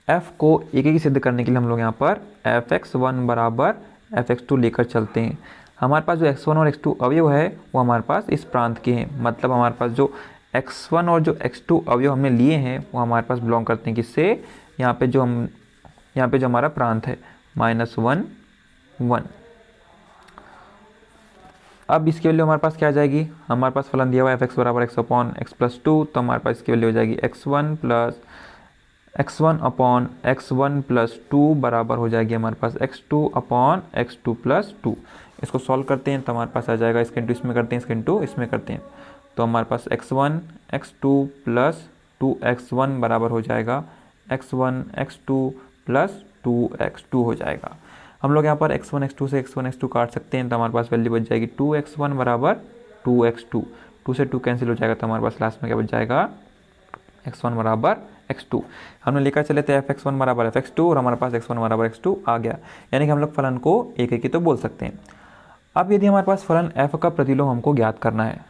f को एक एक सिद्ध करने के लिए हम लोग यहाँ पर fx1 बराबर fx2 लेकर चलते हैं। हमारे पास जो x1 और x2 अवयव है वो हमारे पास इस प्रांत के हैं, मतलब हमारे पास जो x1 और जो x2 अवयव हमने लिए हैं वो हमारे पास बिलोंग करते हैं किससे, यहाँ पे जो हमारा प्रांत है -1, 1। अब इसकी वैल्यू हमारे पास क्या आ जाएगी, हमारे पास फलन दिया हुआ है fx बराबर x/x+2, तो हमारे पास इसकी वैल्यू हो जाएगी x1/x1+2 बराबर हो जाएगी हमारे पास x2/x2+2। इसको सॉल्व करते हैं तो हमारे पास आ जाएगा, इसके इंटू इसमें करते हैं, इसके इंटू इसमें करते हैं, तो हमारे पास x1x2+2x1 बराबर हो जाएगा x1x2+2x2 हो जाएगा। हम लोग यहाँ पर x1 x2 से x1 x2 काट सकते हैं तो हमारे पास वैल्यू बच जाएगी 2x1 बराबर 2x2, 2 से 2 कैंसिल हो जाएगा तो हमारे पास लास्ट में क्या बच जाएगा, x1 बराबर x2। हमने लेकर चले थे fx1 बराबर fx2 और हमारे पास x1 बराबर x2 आ गया, यानी कि हम लोग फलन को एक एक ही तो बोल सकते हैं। अब यदि हमारे पास फलन f का प्रतिलोम हमको ज्ञात करना है,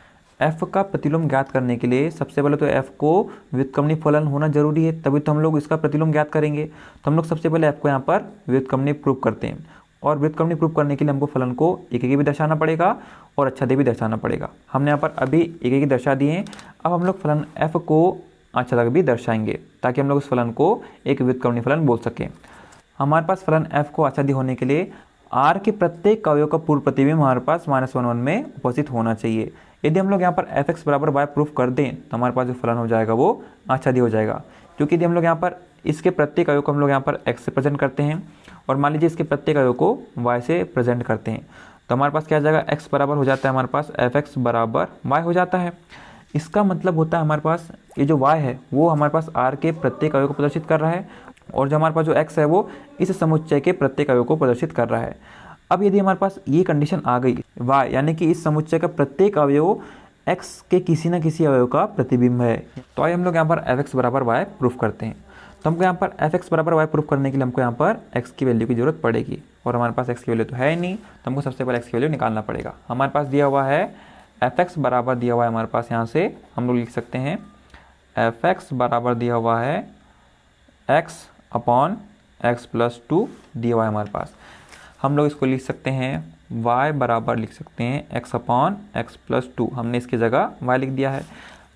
f का प्रतिलोम ज्ञात करने के लिए सबसे पहले तो f को व्युत्क्रमणीय फलन होना जरूरी है, तभी तो हम लोग इसका प्रतिलोम ज्ञात करेंगे। तो हम लोग सबसे पहले f को यहाँ पर व्युत्क्रमणीय प्रूव करते हैं और व्युत्क्रमणीय प्रूव करने के लिए हमको फलन को एक एक भी दर्शाना पड़ेगा और अच्छादे भी दर्शाना पड़ेगा। हमने यहाँ पर अभी एक एक दर्शा दिए हैं, अब हम लोग फलन f को अच्छादे भी दर्शाएंगे ताकि हम लोग उस फलन को एक व्युत्क्रमणीय फलन बोल सकें। हमारे पास फलन f को अच्छादे होने के लिए r के प्रत्येक अवयव का पूर्व प्रतिबिंब हमारे पास -1 में उपस्थित होना चाहिए। यदि हम लोग यहाँ पर fx बराबर y प्रूफ कर दें तो हमारे पास जो फलन हो जाएगा वो आच्छादी हो जाएगा, क्योंकि यदि हम लोग यहाँ पर इसके प्रत्येक अवयव को हम लोग यहाँ पर x से प्रेजेंट करते हैं और मान लीजिए इसके प्रत्येक अवयव को y से प्रेजेंट करते हैं तो हमारे पास क्या आ जाएगा, x बराबर हो जाता है हमारे पास fx बराबर y हो जाता है। इसका मतलब होता है हमारे पास ये जो y है वो हमारे पास r के प्रत्येक अवयव को प्रदर्शित कर रहा है और जो हमारे पास जो x है वो इस समुच्चय के प्रत्येक अवयव को प्रदर्शित कर रहा है। अब यदि हमारे पास ये कंडीशन आ गई y यानी कि इस समुच्चय का प्रत्येक अवयव x के किसी न किसी अवयव का प्रतिबिंब है, तो आइए हम लोग यहाँ पर fx बराबर y प्रूफ करते हैं। तो हमको यहाँ पर fx बराबर y प्रूफ करने के लिए हमको यहाँ पर x की वैल्यू की जरूरत पड़ेगी और हमारे पास x की वैल्यू तो है ही नहीं, तो हमको सबसे पहले x की वैल्यू निकालना पड़ेगा। हमारे पास दिया हुआ है fx बराबर दिया हुआ है हमारे पास, यहाँ से हम लोग लिख सकते हैं fx बराबर दिया हुआ है x/x+2 दिया हुआ है हमारे पास। हम लोग इसको लिख सकते हैं y बराबर लिख सकते हैं x/x+2, हमने इसकी जगह y लिख दिया है।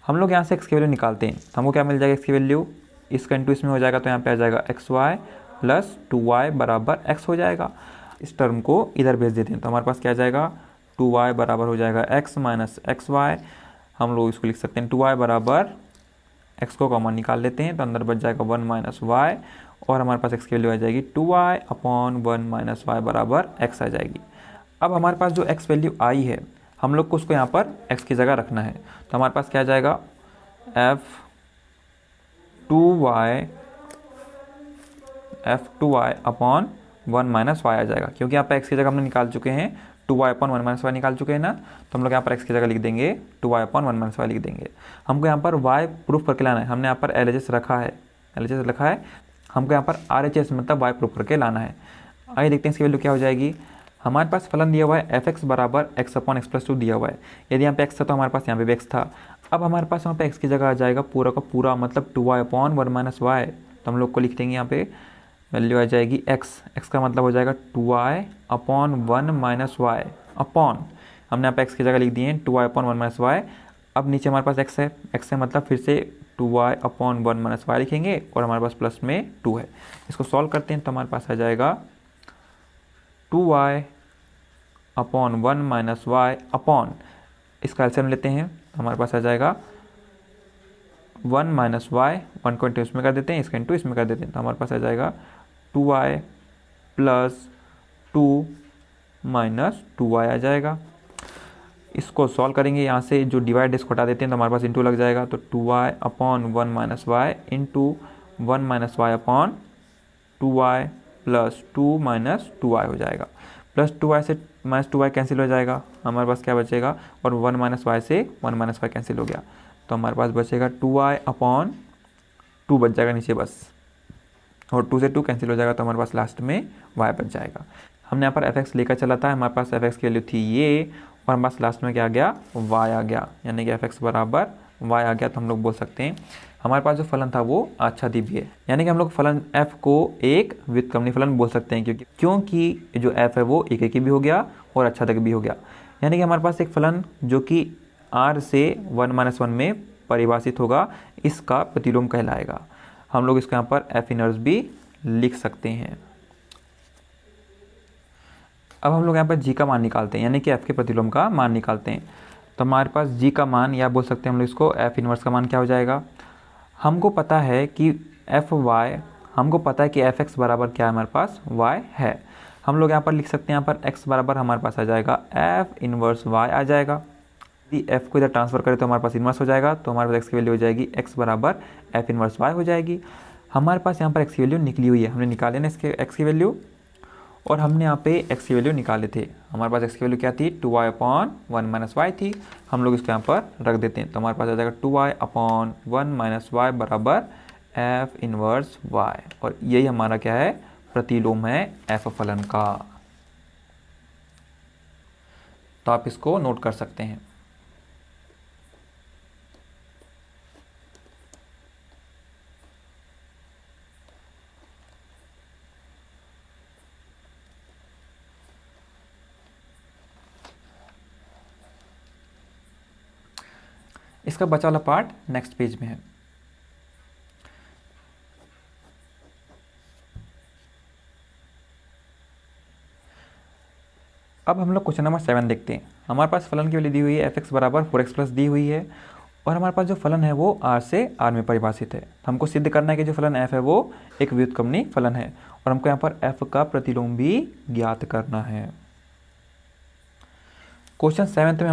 हम लोग यहाँ से x की वैल्यू निकालते हैं तो हमको क्या मिल जाएगा, x की वैल्यू इसका इंटू इसमें हो जाएगा तो यहाँ पे आ जाएगा xy + 2y बराबर x हो जाएगा। इस टर्म को इधर भेज देते हैं तो हमारे पास क्या आ जाएगा, 2y बराबर हो जाएगा x - xy। हम लोग इसको लिख सकते हैं 2y बराबर x को कॉमन निकाल लेते हैं तो अंदर बच जाएगा 1 - y और हमारे पास x की वैल्यू आ जाएगी 2y/1 - y बराबर x आ जाएगी। अब हमारे पास जो x वैल्यू आई है हम लोग को उसको यहाँ पर x की जगह रखना है, तो हमारे पास क्या आ जाएगा f2y/1 - y आ जाएगा, क्योंकि यहाँ पर x की जगह हमने निकाल चुके हैं 2y/1 - y निकाल चुके हैं ना, तो हम लोग यहाँ पर x की जगह लिख देंगे 2y/1 - y लिख देंगे। हमको यहाँ पर y प्रूफ करके लाना है, हमने यहाँ पर LHS रखा है LHS लिखा है, हमको यहाँ पर RHS मतलब y प्रूफ करके लाना है। आइए देखते हैं इसकी वैल्यू क्या हो जाएगी। हमारे पास फलन दिया हुआ है f(x) बराबर x/x+2 दिया हुआ है। यदि यहाँ पे x था तो हमारे पास यहाँ पे भी x था। अब हमारे पास यहाँ पे x की जगह आ जाएगा पूरा का पूरा मतलब 2y/1 - y। तो हम लोग को लिख देंगे यहाँ पे वैल्यू आ जाएगी x का मतलब हो जाएगा 2y/1 - y अपॉन, हमने यहाँ पे x की जगह लिख दिए हैं 2y/1 - y। अब नीचे हमारे पास x है, x है मतलब फिर से 2y/1 - y लिखेंगे और हमारे पास प्लस में 2 है। इसको सॉल्व करते हैं तो हमारे पास आ जाएगा 2y/1 - y अपॉन, इसका एलसीएम लेते हैं तो हमारे पास आ जाएगा 1 - y, 1 को इंटू इसमें कर देते हैं, इसका इंटू इसमें कर देते हैं, तो हमारे पास आ जाएगा 2y + 2 - 2y आ जाएगा। इसको सॉल्व करेंगे, यहाँ से जो डिवाइड इसको हटा देते हैं तो हमारे पास इंटू लग जाएगा, तो 2y/1 - y into 1 - y upon 2y + 2 - 2y हो जाएगा। प्लस 2y से -2y कैंसिल हो जाएगा, हमारे पास क्या बचेगा, और 1 - y से 1 - y कैंसिल हो गया, तो हमारे पास बचेगा 2y/2 बच जाएगा नीचे बस, और 2 से 2 कैंसिल हो जाएगा, तो हमारे पास लास्ट में y बच जाएगा। हमने यहाँ पर fx लेकर चला था, हमारे पास fx की वैल्यू थी ये, और हमारे पास लास्ट में क्या आ गया, y आ गया, यानी कि fx बराबर y आ गया। तो हम लोग बोल सकते हैं हमारे पास जो फलन था वो आच्छादित है, यानी कि हम लोग फलन f को एक व्युत्क्रमणीय फलन बोल सकते हैं, क्योंकि जो f है वो एक भी हो गया और आच्छादक भी हो गया। यानी कि हमारे पास एक फलन जो कि r से 1 - 1 में परिभाषित होगा, इसका प्रतिलोम कहलाएगा। हम लोग इसको यहाँ पर f इनवर्स भी लिख सकते हैं। अब हम लोग यहाँ पर g का मान निकालते हैं, यानी कि f के प्रतिलोम का मान निकालते हैं। तो हमारे पास g का मान, या बोल सकते हैं हम लोग इसको f इनवर्स का मान क्या हो जाएगा। हमको पता है कि हमको पता है कि fx बराबर क्या है, हमारे पास y है। हम लोग यहाँ पर लिख सकते हैं, यहाँ पर x बराबर हमारे पास आ जाएगा f इनवर्स y आ जाएगा। यदि f को इधर ट्रांसफर करें तो हमारे पास इनवर्स हो जाएगा, तो हमारे पास x की वैल्यू हो जाएगी x बराबर f इनवर्स y हो जाएगी। हमारे पास यहाँ पर x की वैल्यू निकली हुई है, हमने निकाले ना इसके x की वैल्यू, और हमने यहाँ पे x की वैल्यू निकाले थे। हमारे पास x की वैल्यू क्या थी, 2y/1 - y थी। हम लोग इसको यहाँ पर रख देते हैं, तो हमारे पास आ जाएगा 2y/1 - y बराबर f इनवर्स y, और यही हमारा क्या है, प्रतिलोम है f फलन का। तो आप इसको नोट कर सकते हैं। इसका बचा वाला पार्ट नेक्स्ट पेज में है। अब हम लोग क्वेश्चन नंबर 7 देखते हैं। हमारे पास फलन की वैल्यू दी हुई है fx बराबर 4x+ दी हुई है, और हमारे पास जो फलन है वो r से r में परिभाषित है। हमको सिद्ध करना है कि जो फलन f है वो एक व्युत्क्रमणीय फलन है, और हमको यहाँ पर f का प्रतिलोम भी ज्ञात करना है। क्वेश्चन 7 में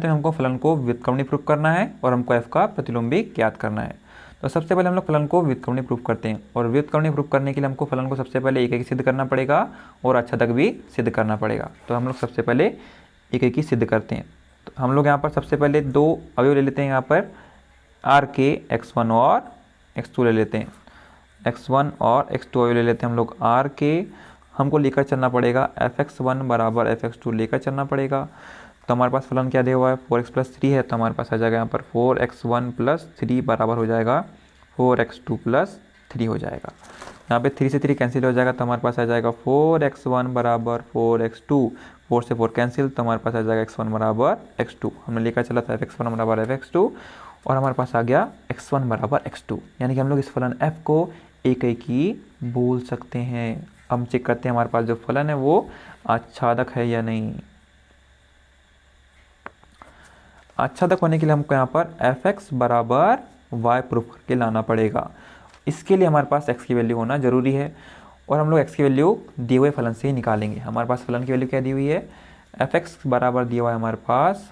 हमको फलन को व्युत्क्रमणीय प्रूफ करना है, और हमको f का प्रतिलोम भी ज्ञात करना है। तो सबसे पहले हम लोग फलन को व्युत्क्रमणीय प्रूफ करते हैं, और व्युत्क्रमणीय प्रूफ करने के लिए हमको फलन को सबसे पहले एक सिद्ध करना पड़ेगा और आच्छादक भी सिद्ध करना पड़ेगा। तो हम लोग सबसे पहले एक सिद्ध करते हैं। तो हम लोग यहाँ पर सबसे पहले दो अवयव ले लेते हैं, यहाँ पर r के x1 और x2 ले लेते हैं। x1 और x2 अवयव ले लेते हैं हम लोग r के, हमको लेकर चलना पड़ेगा fx1 बराबर fx2 लेकर चलना पड़ेगा। तो हमारे पास फलन क्या दिया हुआ है, 4x + 3 है, तो हमारे पास आ जाएगा यहाँ पर 4x1 + 3 बराबर हो जाएगा 4x2 + 3 हो जाएगा। यहाँ पे 3 से 3 कैंसिल हो जाएगा, तो हमारे पास आ जाएगा 4x1 बराबर 4x2, 4 से 4 कैंसिल, तो हमारे पास आ जाएगा x1 बराबर x2। हमने लेकर चला था fx1 बराबर fx2, और हमारे पास आ गया x1 बराबर x2, यानी कि हम लोग इस फलन f को एक ही बोल सकते हैं। हम चेक करते हैं हमारे पास जो फलन है वो आच्छादक है या नहीं। आच्छादक होने के लिए हमको यहाँ पर fx बराबर y प्रूफ करके लाना पड़ेगा। इसके लिए हमारे पास x की वैल्यू होना जरूरी है, और हम लोग x की वैल्यू दिए हुए फलन से ही निकालेंगे। हमारे पास फलन की वैल्यू क्या दी हुई है, fx बराबर दिया हुआ है हमारे पास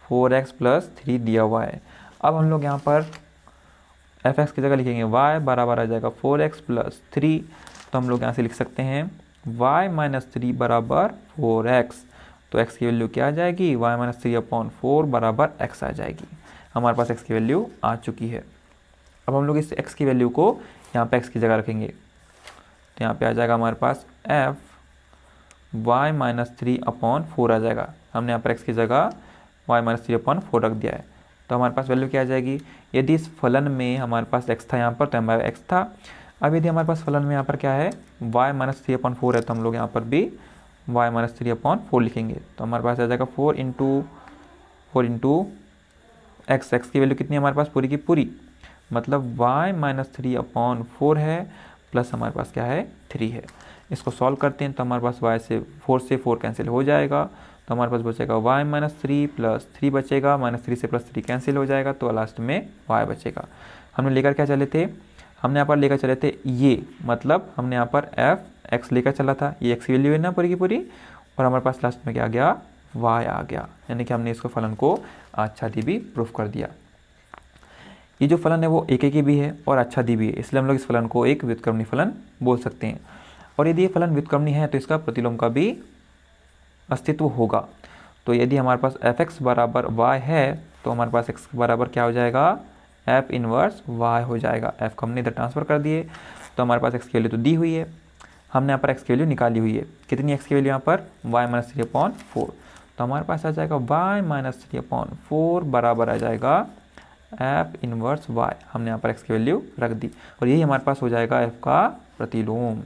4x + 3 दिया हुआ है। अब हम लोग यहाँ पर fx की जगह लिखेंगे y बराबर आ जाएगा 4x + 3, तो हम लोग यहाँ से लिख सकते हैं y - 3 बराबर 4x। तो x की वैल्यू क्या आ जाएगी, y - 3/4 बराबर x आ जाएगी। हमारे पास x की वैल्यू आ चुकी है। अब हम लोग इस x की वैल्यू को यहाँ पे x की जगह रखेंगे, तो यहाँ पे आ जाएगा हमारे पास fy-3/4 आ जाएगा। हमने यहाँ पर x की जगह y-3/4 रख दिया है, तो हमारे पास वैल्यू क्या आ जाएगी। यदि इस फलन में हमारे पास x था यहाँ पर, तो हमारे x था। अब यदि हमारे पास फलन में यहाँ पर क्या है, y-3/4 है, तो हम लोग यहाँ पर भी y-3/4 लिखेंगे। तो हमारे पास आ जाएगा 4 इंटू x की वैल्यू कितनी है हमारे पास, पूरी की पूरी, मतलब y-3/4 है, प्लस हमारे पास क्या है 3 है। इसको सॉल्व करते हैं तो हमारे पास y से 4 कैंसिल हो जाएगा, तो हमारे पास बचेगा y-3 प्लस 3 बचेगा, -3 से +3 कैंसिल हो जाएगा, तो लास्ट में y बचेगा। हमने लेकर क्या चले थे, हमने यहाँ पर लेकर चले थे ये, मतलब हमने यहाँ पर f(x) लेकर चला था, ये x की वैल्यू है ना पूरी की पूरी, और हमारे पास लास्ट में क्या आ गया, y आ गया। यानी कि हमने इसको फलन को आच्छादी भी प्रूफ कर दिया। ये जो फलन है वो एक भी है और आच्छादी भी है, इसलिए हम लोग इस फलन को एक व्युत्क्रमणी फलन बोल सकते हैं। और यदि ये फलन व्युत्क्रमणी है तो इसका प्रतिलोम का भी अस्तित्व होगा। तो यदि हमारे पास f(x) बराबर y है, तो हमारे पास x बराबर क्या हो जाएगा, f इनवर्स y हो जाएगा। f को हमने इधर ट्रांसफर कर दिए, तो हमारे पास x की वैल्यू तो दी हुई है, हमने यहाँ पर x की वैल्यू निकाली हुई है। कितनी x की वैल्यू यहाँ पर, y-3/4, तो हमारे पास आ जाएगा y-3/4 बराबर आ जाएगा f इनवर्स y। हमने यहाँ पर x की वैल्यू रख दी, और यही हमारे पास हो जाएगा f का प्रतिलोम।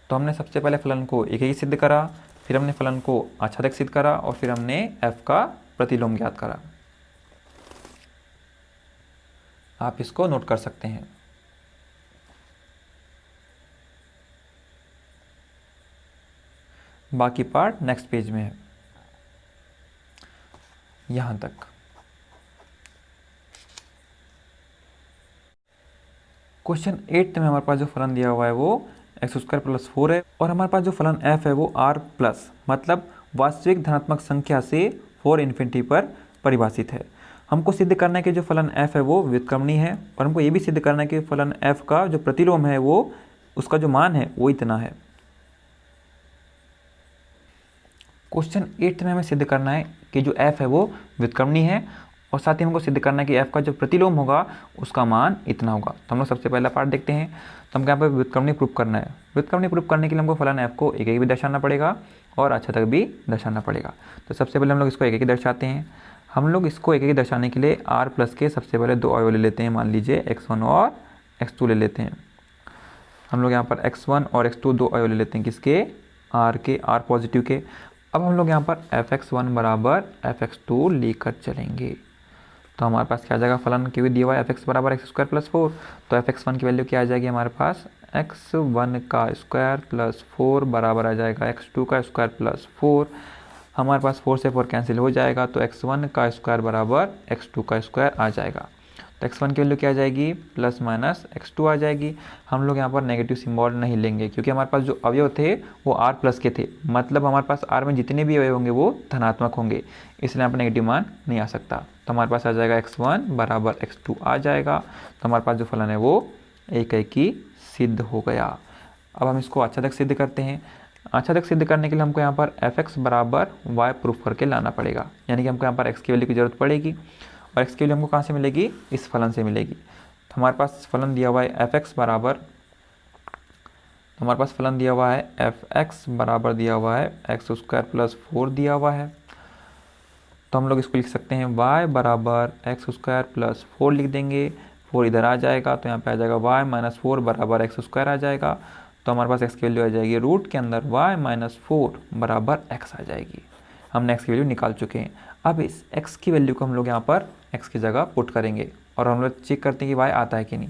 तो हमने सबसे पहले फलन को एक सिद्ध करा, फिर हमने फलन को आच्छादक सिद्ध करा, और फिर हमने f का प्रतिलोम ज्ञात करा। आप इसको नोट कर सकते हैं। बाकी पार्ट नेक्स्ट पेज में है, यहां तक। क्वेश्चन 8 में हमारे पास जो फलन दिया हुआ है वो x² + 4 है, और हमारे पास जो फलन f है वो r प्लस, मतलब वास्तविक धनात्मक संख्या से 4 इन्फिनिटी पर परिभाषित है। हमको सिद्ध करना है कि जो फलन f है वो व्युत्क्रमणी है, और हमको ये भी सिद्ध करना है कि फलन f का जो प्रतिलोम है वो, उसका जो मान है वो इतना है। क्वेश्चन 8 में हमें सिद्ध करना है कि जो f है वो व्युत्क्रमणी है, और साथ ही हमको सिद्ध करना है कि f का जो प्रतिलोम होगा उसका मान इतना होगा। तो हम लोग सबसे पहला पार्ट देखते हैं। तो हमको यहाँ पर व्युत्क्रमणी प्रूफ करना है। व्युत्क्रमणी प्रूफ करने के लिए हमको फलन f को एक भी दर्शाना पड़ेगा और आच्छादक भी दर्शाना पड़ेगा। तो सबसे पहले हम लोग इसको एक दर्शाते हैं। हम लोग इसको एक दर्शाने के लिए r प्लस के सबसे पहले 2 अवयव ले लेते हैं। मान लीजिए x1 और x2 ले लेते हैं। हम लोग यहाँ पर x1 और x2 2 अवयव ले लेते हैं, किसके, r के, r पॉजिटिव के। अब हम लोग यहाँ पर fx1 बराबर fx2 लेकर चलेंगे, तो हमारे पास क्या आ जाएगा, फलन के भी दिया हुआ है fx बराबर x² + 4, तो fx1 की वैल्यू क्या आ जाएगी हमारे पास, x1 का स्क्वायर प्लस 4 बराबर आ जाएगा x2 का स्क्वायर प्लस 4। हमारे पास 4 से 4 कैंसिल हो जाएगा, तो x1 का स्क्वायर बराबर x2 का स्क्वायर आ जाएगा। तो x1 की वैल्यू क्या आ जाएगी, प्लस माइनस x2 आ जाएगी। हम लोग यहाँ पर नेगेटिव सिंबल नहीं लेंगे, क्योंकि हमारे पास जो अवयव थे वो r प्लस के थे, मतलब हमारे पास r में जितने भी अवयव होंगे वो धनात्मक होंगे, इसलिए यहाँ पर नेगेटिव मान नहीं आ सकता। तो हमारे पास आ जाएगा x1 बराबर x2 आ जाएगा। तो हमारे पास जो फलन है वो एक ही सिद्ध हो गया। अब हम इसको आच्छादक सिद्ध करते हैं। आच्छादक सिद्ध करने के लिए हमको यहाँ पर fx बराबर y प्रूफ करके लाना पड़ेगा, यानी कि हमको यहाँ पर x की वैल्यू की जरूरत पड़ेगी, और x की वैल्यू हमको कहाँ से मिलेगी, इस फलन से मिलेगी। तो हमारे पास फलन दिया हुआ है fx बराबर, तो हमारे पास फलन दिया हुआ है fx बराबर दिया हुआ है x² + 4 दिया हुआ है। तो हम लोग इसको लिख सकते हैं y बराबर x² + 4 लिख देंगे, 4 इधर आ जाएगा, तो यहाँ पे आ जाएगा y - 4 बराबर x² आ जाएगा। तो हमारे पास x की वैल्यू आ जाएगी रूट के अंदर y - 4 बराबर x आ जाएगी। हमने x की वैल्यू निकाल चुके हैं। अब इस x की वैल्यू को हम लोग यहाँ पर x की जगह पुट करेंगे, और हम लोग चेक करते हैं कि y आता है कि नहीं।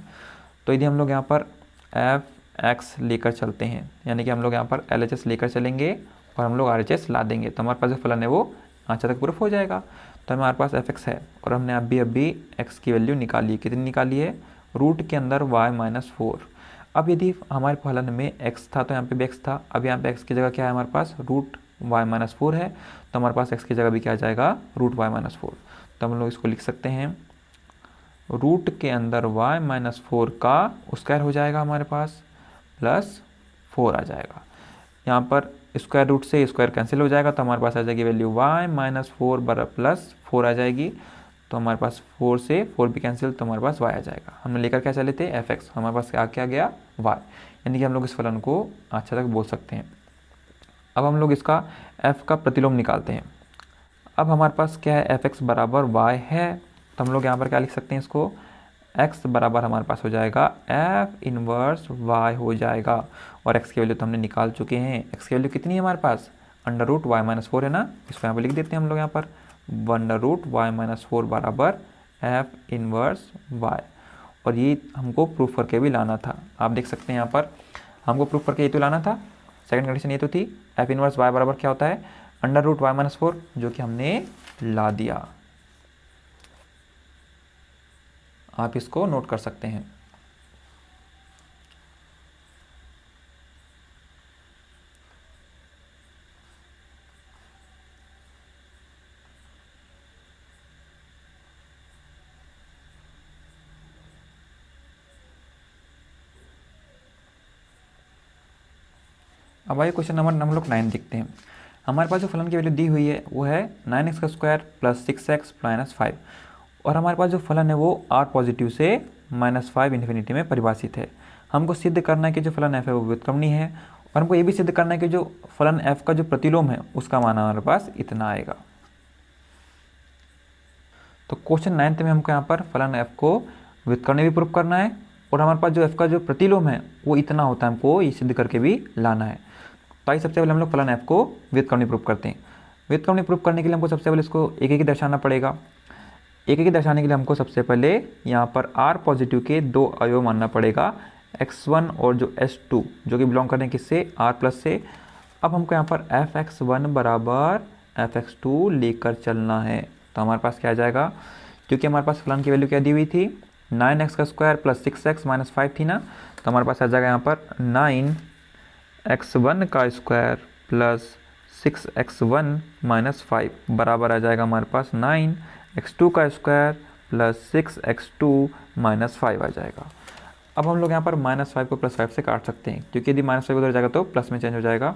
तो यदि हम लोग यहाँ पर f(x) लेकर चलते हैं, यानी कि हम लोग यहाँ पर LHS लेकर चलेंगे और हम लोग RHS ला देंगे, तो हमारे पास जो फलन है वो आच्छादक प्रूफ हो जाएगा। तो हमारे पास fx है, और हमने अभी x की वैल्यू निकाली है। कितनी निकाली है, रूट के अंदर y - 4। अब यदि हमारे फलन में x था तो यहाँ पे भी x था, अब यहाँ पे x की जगह क्या है हमारे पास, रूट y - 4 है, तो हमारे पास x की जगह भी क्या आ जाएगा, रूट y - 4। तो हम लोग इसको लिख सकते हैं, रूट के अंदर y - 4 का स्क्वायर हो जाएगा हमारे पास, प्लस 4 आ जाएगा। यहाँ पर स्क्वायर रूट से स्क्वायर कैंसिल हो जाएगा, तो हमारे पास आ जाएगी वैल्यू y माइनस 4 प्लस 4 आ जाएगी। तो हमारे पास 4 से 4 भी कैंसिल, तो हमारे पास y आ जाएगा। हमने लेकर क्या चले थे f(x), हमारे पास क्या गया y, यानी कि हम लोग इस फलन को अच्छा तक बोल सकते हैं। अब हम लोग इसका f का प्रतिलोम निकालते हैं। अब हमारे पास क्या है, f(x) बराबर y है, तो हम लोग यहाँ पर क्या लिख सकते हैं, इसको x बराबर हमारे पास हो जाएगा f इनवर्स y हो जाएगा। और x की वैल्यू तो हमने निकाल चुके हैं। x की वैल्यू कितनी है हमारे पास, अंडर रूट y माइनस 4 है ना, इसको यहाँ पर लिख देते हैं हम लोग यहाँ पर अंडर रूट y माइनस 4 बराबर f इनवर्स y। और ये हमको प्रूफ करके भी लाना था, आप देख सकते हैं यहाँ पर हमको प्रूफ करके ये तो लाना था। सेकंड कंडीशन ये तो थी f इनवर्स y बराबर क्या होता है, अंडर रूट y माइनस 4, जो कि हमने ला दिया। आप इसको नोट कर सकते हैं। अब आइए क्वेश्चन नंबर हम लोग 9 देखते हैं। हमारे पास जो फलन की वैल्यू दी हुई है वो है 9x का स्क्वायर प्लस 6x माइनस 5, और हमारे पास जो फलन है वो r पॉजिटिव से -5 इन्फिनिटी में परिभाषित है। हमको सिद्ध करना है कि जो फलन f है वो व्युत्क्रमणीय है, और हमको ये भी सिद्ध करना है कि जो फलन f का जो प्रतिलोम है उसका मान हमारे पास इतना आएगा। तो क्वेश्चन 9 में हमको यहाँ पर फलन f को व्युत्क्रमणीय भी प्रूफ करना है, और हमारे पास जो f का जो प्रतिलोम है वो इतना होता है, हमको ये सिद्ध करके भी लाना है। तो आइए सबसे पहले हम लोग फलन f को व्युत्क्रमणीय प्रूफ करते हैं। व्युत्क्रमणीय प्रूफ करने के लिए हमको सबसे पहले इसको एक एक दर्शाना पड़ेगा। एक एक दर्शाने के लिए हमको सबसे पहले यहाँ पर r पॉजिटिव के दो अवयव मानना पड़ेगा, x1 और जो s2, जो कि बिलोंग करें किससे, r प्लस से। अब हमको यहाँ पर fx1 बराबर fx2 लेकर चलना है। तो हमारे पास क्या आ जाएगा, क्योंकि हमारे पास फलन की वैल्यू क्या दी हुई थी, 9x का स्क्वायर प्लस 6x माइनस 5 थी ना, तो हमारे पास आ जाएगा यहाँ पर 9x1 का स्क्वायर प्लस 6x1 माइनस 5 बराबर आ जाएगा हमारे पास 9x2 का स्क्वायर प्लस 6x2 माइनस 5 आ जाएगा। अब हम लोग यहाँ पर -5 को +5 से काट सकते हैं, क्योंकि यदि -5 उधर जाएगा तो प्लस में चेंज हो जाएगा।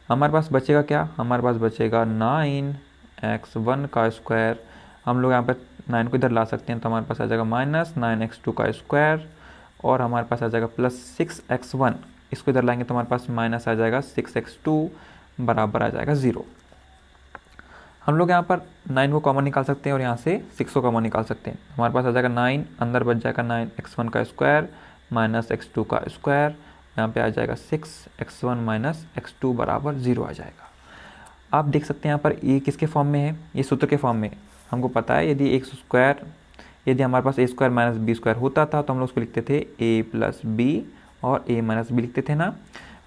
हमारे पास बचेगा क्या, हमारे पास बचेगा 9x1 का स्क्वायर, हम लोग यहाँ पर 9 को इधर ला सकते हैं, तो हमारे पास आ जाएगा -9x2 का स्क्वायर, और हमारे पास आ जाएगा प्लस 6x1, इसको इधर लाएंगे तो हमारे पास माइनस आ जाएगा 6x2 बराबर आ जाएगा 0। हम लोग यहाँ पर 9 को कॉमन निकाल सकते हैं और यहाँ से 6 को कॉमन निकाल सकते हैं। हमारे पास आ जाएगा 9, अंदर बच जाएगा 9x1 का स्क्वायर माइनस x2 का स्क्वायर, यहाँ पे आ जाएगा 6x1 माइनस x2 बराबर 0 आ जाएगा। आप देख सकते हैं यहाँ पर ये किसके फॉर्म में है, ये सूत्र के फॉर्म में। हमको पता है यदि हमारे पास a square minus B square होता था तो हम लोग उसको लिखते थे a प्लस बी और a माइनस बी लिखते थे ना।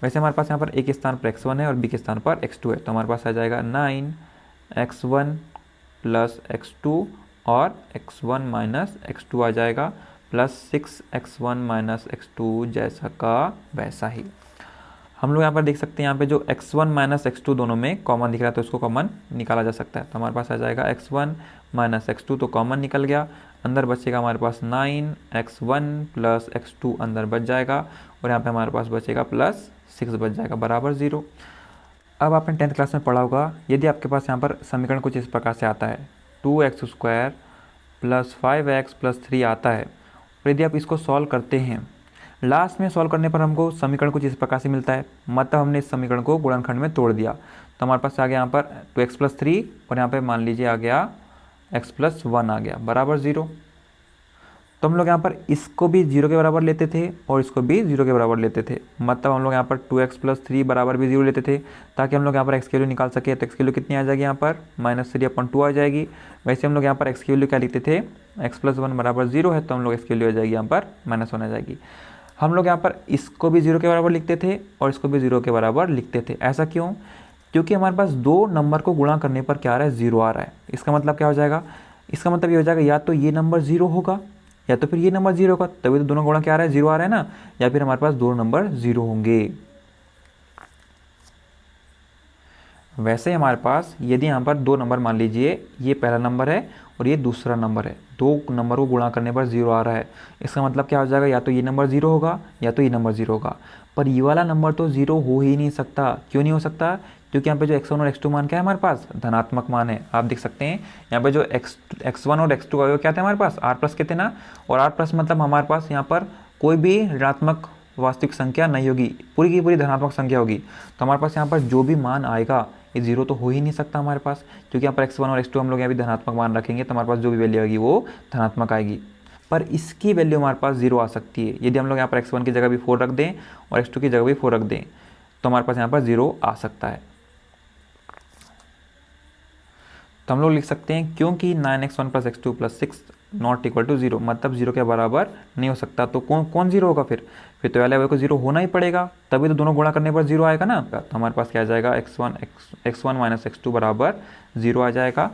वैसे हमारे पास यहाँ पर a के स्थान पर x1 है और b के स्थान पर x2 है, तो हमारे पास आ जाएगा 9x1 प्लस x2 और x1 माइनस x2 आ जाएगा प्लस 6x1 माइनस x2 जैसा का वैसा ही। हम लोग यहाँ पर देख सकते हैं यहाँ पे जो x1 माइनस x2 दोनों में कॉमन दिख रहा है, तो उसको कॉमन निकाला जा सकता है। तो हमारे पास आ जाएगा x1 माइनस x2, तो कॉमन निकल गया, अंदर बचेगा हमारे पास 9x1 प्लस x2 अंदर बच जाएगा, और यहाँ पे हमारे पास बचेगा प्लस 6 बच जाएगा बराबर 0। अब आपने 10th क्लास में पढ़ा होगा, यदि आपके पास यहाँ पर समीकरण कुछ इस प्रकार से आता है, 2x square plus 5x plus 3 आता है, और यदि आप इसको सॉल्व करते हैं, लास्ट में सॉल्व करने पर हमको समीकरण कुछ इस प्रकार से मिलता है, मतलब हमने इस समीकरण को गुणनखंड में तोड़ दिया, तो हमारे पास आ गया यहाँ पर 2x प्लस 3, और यहाँ पे मान लीजिए आ गया x प्लस 1 आ गया बराबर 0। तो हम लोग यहाँ पर इसको भी 0 के बराबर लेते थे और इसको भी 0 के बराबर लेते थे, मतलब हम लोग यहाँ पर 2x प्लस 3 बराबर भी 0 लेते थे, ताकि हम लोग यहाँ पर x की वैल्यू निकाल सके। तो x की वैल्यू कितनी आ जाएगी, यहाँ पर -3/2 आ जाएगी। वैसे हम लोग यहाँ पर x की वैल्यू क्या लिखते थे, x प्लस 1 बराबर 0 है, तो हम लोग x की वैल्यू आ जाएगी यहाँ पर -1 आ जाएगी। हम लोग यहाँ पर इसको भी 0 के बराबर लिखते थे और इसको भी 0 के बराबर लिखते थे। ऐसा क्यों, क्योंकि हमारे पास दो नंबर को गुणा करने पर क्या आ रहा है, 0 आ रहा है। इसका मतलब क्या हो जाएगा, इसका मतलब ये हो जाएगा या तो ये नंबर 0 होगा या तो फिर ये नंबर 0 होगा, तभी तो दोनों गुणा क्या आ रहा है, 0 आ रहा है ना, या फिर हमारे पास दोनों नंबर 0 होंगे। वैसे ही हमारे पास यदि यहाँ पर दो नंबर, मान लीजिए ये पहला नंबर है और ये दूसरा नंबर है, दो नंबर को गुणा करने पर 0 आ रहा है, इसका मतलब क्या हो जाएगा, या तो ये नंबर 0 होगा या तो ये नंबर 0 होगा। पर ये वाला नंबर तो 0 हो ही नहीं सकता। क्यों नहीं हो सकता? क्योंकि यहाँ पे जो x1 और x2 मान क्या है हमारे पास, धनात्मक मान है। आप देख सकते हैं यहाँ पे जो x1 और x2 का क्या थे हमारे पास, r प्लस के थे ना, और r प्लस मतलब हमारे पास यहाँ पर कोई भी ऋणात्मक वास्तविक संख्या नहीं होगी, पूरी की पूरी धनात्मक संख्या होगी। तो हमारे पास यहाँ पर जो भी मान आएगा ये 0 तो हो ही नहीं सकता हमारे पास, क्योंकि यहाँ पर x1 और x2 हम लोग यहाँ भी धनात्मक मान रखेंगे तो हमारे पास जो भी वैल्यू आएगी वो धनात्मक आएगी। पर इसकी वैल्यू हमारे पास 0 आ सकती है। यदि हम लोग यहाँ पर x1 की जगह भी 4 रख दें और x2 की जगह भी 4 रख दें तो हमारे पास यहाँ पर 0 आ सकता है। तो हम लोग लिख सकते हैं क्योंकि 9x1 plus x2 plus 6 not equal to 0, मतलब 0 के बराबर नहीं हो सकता। तो कौन 0 होगा फिर तो वाले को 0 होना ही पड़ेगा, तभी तो दोनों गुणा करने पर 0 आएगा ना। तो हमारे पास क्या आ जाएगा, x1 माइनस x2 बराबर 0 आ जाएगा।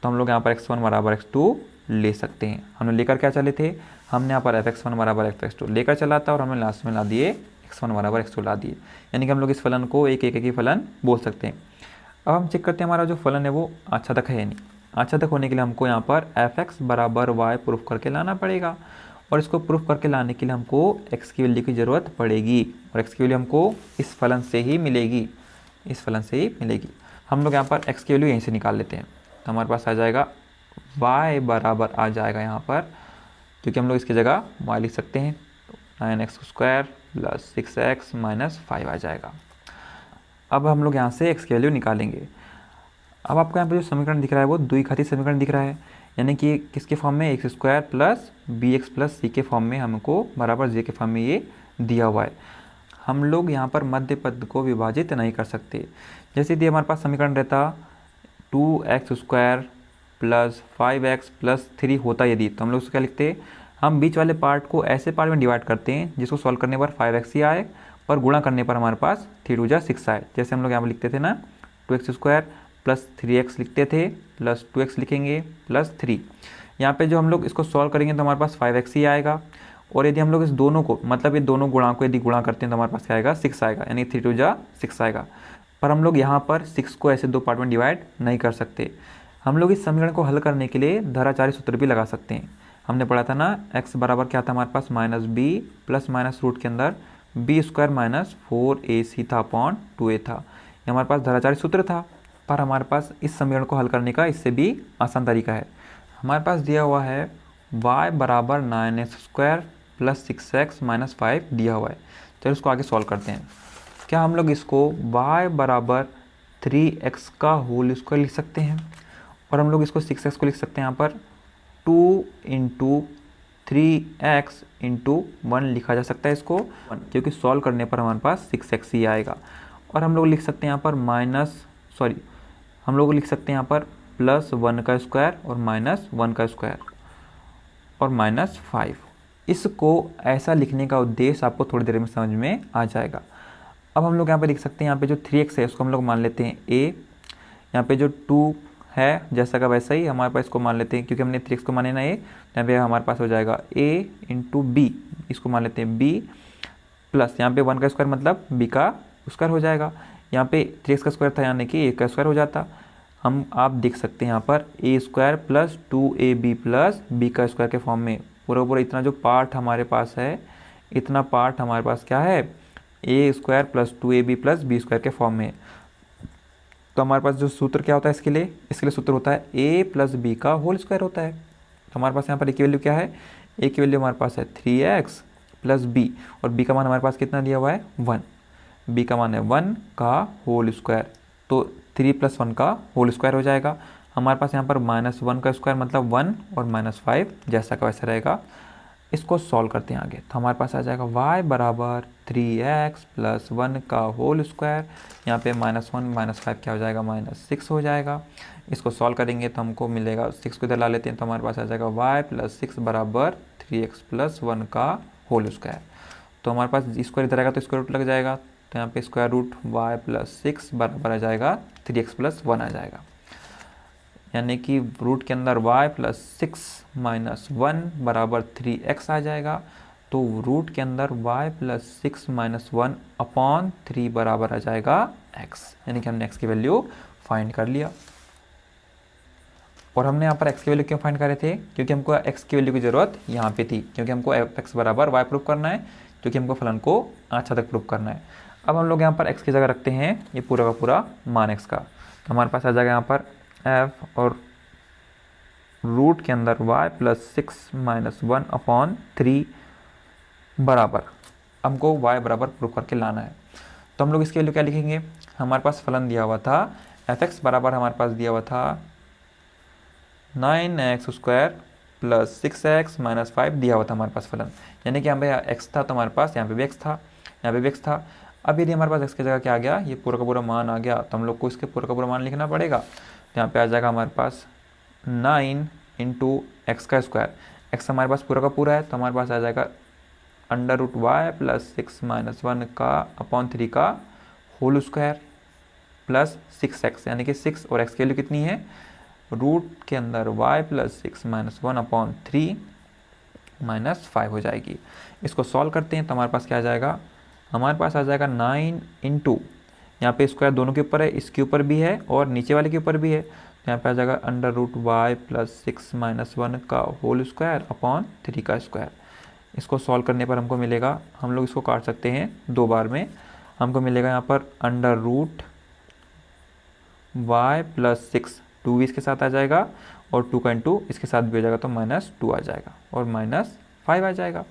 तो हम लोग यहाँ पर x1 बराबर x2 ले सकते हैं। हमने लेकर क्या चले थे, हमने यहाँ पर fx1 बराबर fx2 लेकर चला था और हमने लास्ट में ला दिए x1 बराबर x2 ला दिए, यानी कि हम लोग इस फलन को एक ही फलन बोल सकते हैं। अब हम चेक करते हैं हमारा जो फलन है वो आच्छादक है या नहीं। आच्छादक होने के लिए हमको यहाँ पर fx बराबर y प्रूफ करके लाना पड़ेगा, और इसको प्रूफ करके लाने के लिए हमको x की वैल्यू की ज़रूरत पड़ेगी, और x की वैल्यू हमको इस फलन से ही मिलेगी, इस फलन से ही मिलेगी। हम लोग यहाँ पर x की वैल्यू यहीं से निकाल लेते हैं। तो हमारे पास आ जाएगा y बराबर आ जाएगा यहाँ पर, क्योंकि हम लोग इसकी जगह y लिख सकते हैं, 9x² प्लस 6x माइनस 5 आ जाएगा। अब हम लोग यहाँ से x की वैल्यू निकालेंगे। अब आपको यहाँ पे जो समीकरण दिख रहा है वो द्विघाती समीकरण दिख रहा है, यानी कि किसके फॉर्म में, x² plus bx plus c के फॉर्म में हमको बराबर j के फॉर्म में ये दिया हुआ है। हम लोग यहाँ पर मध्य पद को विभाजित नहीं कर सकते। जैसे यदि हमारे पास समीकरण रहता 2x² प्लस 5x प्लस 3 होता यदि, तो हम लोग उसको क्या लिखते, हम बीच वाले पार्ट को ऐसे पार्ट में डिवाइड करते हैं जिसको सॉल्व करने पर 5x ही आए, पर गुणा करने पर हमारे पास 3 2 6 आए। जैसे हम लोग यहाँ पर लिखते थे ना 2x² प्लस 3x लिखते थे, प्लस 2x लिखेंगे प्लस 3। यहाँ पे जो हम लोग इसको सॉल्व करेंगे तो हमारे पास 5x ही आएगा, और यदि हम लोग इस दोनों को, मतलब ये दोनों गुणा को यदि गुणा करते हैं तो हमारे पास क्या आएगा, 6 आएगा, यानी 3 2 6 आएगा। पर हम लोग यहाँ पर 6 को ऐसे दो पार्ट में डिवाइड नहीं कर सकते। हम लोग इस समीकरण को हल करने के लिए धराचारी सूत्र भी लगा सकते हैं। हमने पढ़ा था ना x बराबर क्या था हमारे पास, minus b plus minus root के अंदर b² माइनस 4ac था अपॉन 2a था। ये हमारे पास धराचारी सूत्र था, पर हमारे पास इस समीकरण को हल करने का इससे भी आसान तरीका है। हमारे पास दिया हुआ है y बराबर 9x² प्लस 6x माइनस 5 दिया हुआ है। चलो इसको आगे सॉल्व करते हैं। क्या हम लोग इसको y बराबर 3x का होल स्क्वायर लिख सकते हैं, और हम लोग इसको 6x को लिख सकते हैं यहाँ पर 2 इंटू 3x इंटू 1 लिखा जा सकता है इसको, क्योंकि सॉल्व करने पर हमारे पास 6x ही आएगा। और हम लोग लिख सकते हैं यहाँ पर हम लोग लिख सकते हैं यहाँ पर प्लस 1 का स्क्वायर और माइनस 1 का स्क्वायर और माइनस 5। इसको ऐसा लिखने का उद्देश्य आपको थोड़ी देर में समझ में आ जाएगा। अब हम लोग यहाँ पे लिख सकते हैं, यहाँ पे जो 3x है उसको हम लोग मान लेते हैं a, यहाँ पे जो 2 है जैसा का वैसा ही हमारे पास इसको मान लेते हैं, क्योंकि हमने 3x को माने ना a, यहाँ पे हमारे पास हो जाएगा a इंटू बी, इसको मान लेते हैं b प्लस यहाँ पे 1 का स्क्वायर मतलब b का स्क्वायर हो जाएगा। यहाँ पे 3x का स्क्वायर था यानी कि a का स्क्वायर हो जाता। आप देख सकते हैं यहाँ पर a² plus 2ab plus b का स्क्वायर के फॉर्म में पूरा इतना जो पार्ट हमारे पास है, इतना पार्ट हमारे पास क्या है, a² plus 2ab plus b² के फॉर्म में। तो हमारे पास जो सूत्र क्या होता है इसके लिए सूत्र होता है a प्लस b का होल स्क्वायर होता है। तो हमारे पास यहाँ पर a की वैल्यू क्या है, a की वैल्यू हमारे पास है 3x प्लस b, और b का मान हमारे पास कितना दिया हुआ है 1, b का मान है 1 का होल स्क्वायर, तो 3 प्लस 1 का होल स्क्वायर हो जाएगा। हमारे पास यहाँ पर -1 का स्क्वायर मतलब 1 और -5 जैसा का वैसा रहेगा। इसको सॉल्व करते हैं आगे, तो हमारे पास आ जाएगा y बराबर 3x प्लस 1 का होल स्क्वायर, यहाँ पे -1 -5 क्या हो जाएगा, -6 हो जाएगा। इसको सॉल्व करेंगे तो हमको मिलेगा, 6 को इधर ला लेते हैं तो हमारे पास आ जाएगा y प्लस 6 बराबर 3x प्लस 1 का होल स्क्वायर। तो हमारे पास स्क्वायर इधर आएगा तो स्क्वायर रूट लग जाएगा, तो यहाँ पे स्क्वायर रूट y प्लस 6 बराबर आ जाएगा 3x प्लस 1 आ जाएगा, यानी कि रूट के अंदर y प्लस 6 माइनस 1 बराबर 3x आ जाएगा। तो रूट के अंदर y प्लस 6 माइनस 1/3 बराबर आ जाएगा x, यानी कि हमने x की वैल्यू फाइंड कर लिया। और हमने यहाँ पर x की वैल्यू क्यों फाइंड करे थे, क्योंकि हमको x की वैल्यू की ज़रूरत यहाँ पे थी, क्योंकि हमको f(x) बराबर y प्रूव करना है, क्योंकि हमको फलन को अच्छा तक प्रूव करना है। अब हम लोग यहाँ पर x की जगह रखते हैं ये पूरा का पूरा मान x का, तो हमारे पास आ जाएगा यहाँ पर f और रूट के अंदर y प्लस 6 माइनस 1/3 बराबर, हमको y बराबर प्रूव करके लाना है। तो हम लोग इसकी वैल्यू क्या लिखेंगे, हमारे पास फलन दिया हुआ था f(x) बराबर हमारे पास दिया हुआ था 9x² प्लस 6x माइनस 5 दिया हुआ था हमारे पास फलन, यानी कि यहाँ पे x था तो हमारे पास यहाँ पे भी x था, यहाँ पे भी x था। अब यदि हमारे पास x की जगह क्या आ गया, ये पूरा का पूरा मान आ गया, तो हम लोग को इसके पूरा का पूरा मान लिखना पड़ेगा। तो यहाँ पे आ जाएगा हमारे पास 9 इंटू एक्स का स्क्वायर, x हमारे पास पूरा का पूरा है, तो हमारे पास आ जाएगा √y प्लस 6 माइनस 1 का अपॉन 3 का होल स्क्वायर प्लस 6x, यानी कि 6 और x की वैल्यू कितनी है, रूट के अंदर y प्लस 6 माइनस 1/3 माइनस 5 हो जाएगी। इसको सॉल्व करते हैं तो हमारे पास क्या आ जाएगा, हमारे पास आ जाएगा 9 इंटू, यहाँ पे स्क्वायर दोनों के ऊपर है, इसके ऊपर भी है और नीचे वाले के ऊपर भी है, तो यहाँ पे आ जाएगा √y प्लस 6 माइनस 1 का होल स्क्वायर अपॉन 3 का स्क्वायर। इसको सॉल्व करने पर हमको मिलेगा, हम लोग इसको काट सकते हैं 2 बार में, हमको मिलेगा यहाँ पर √y प्लस 6, 2 भी इसके साथ आ जाएगा और 2 का इंटू इसके साथ भी हो जाएगा, तो -2 आ जाएगा और -5 आ जाएगा।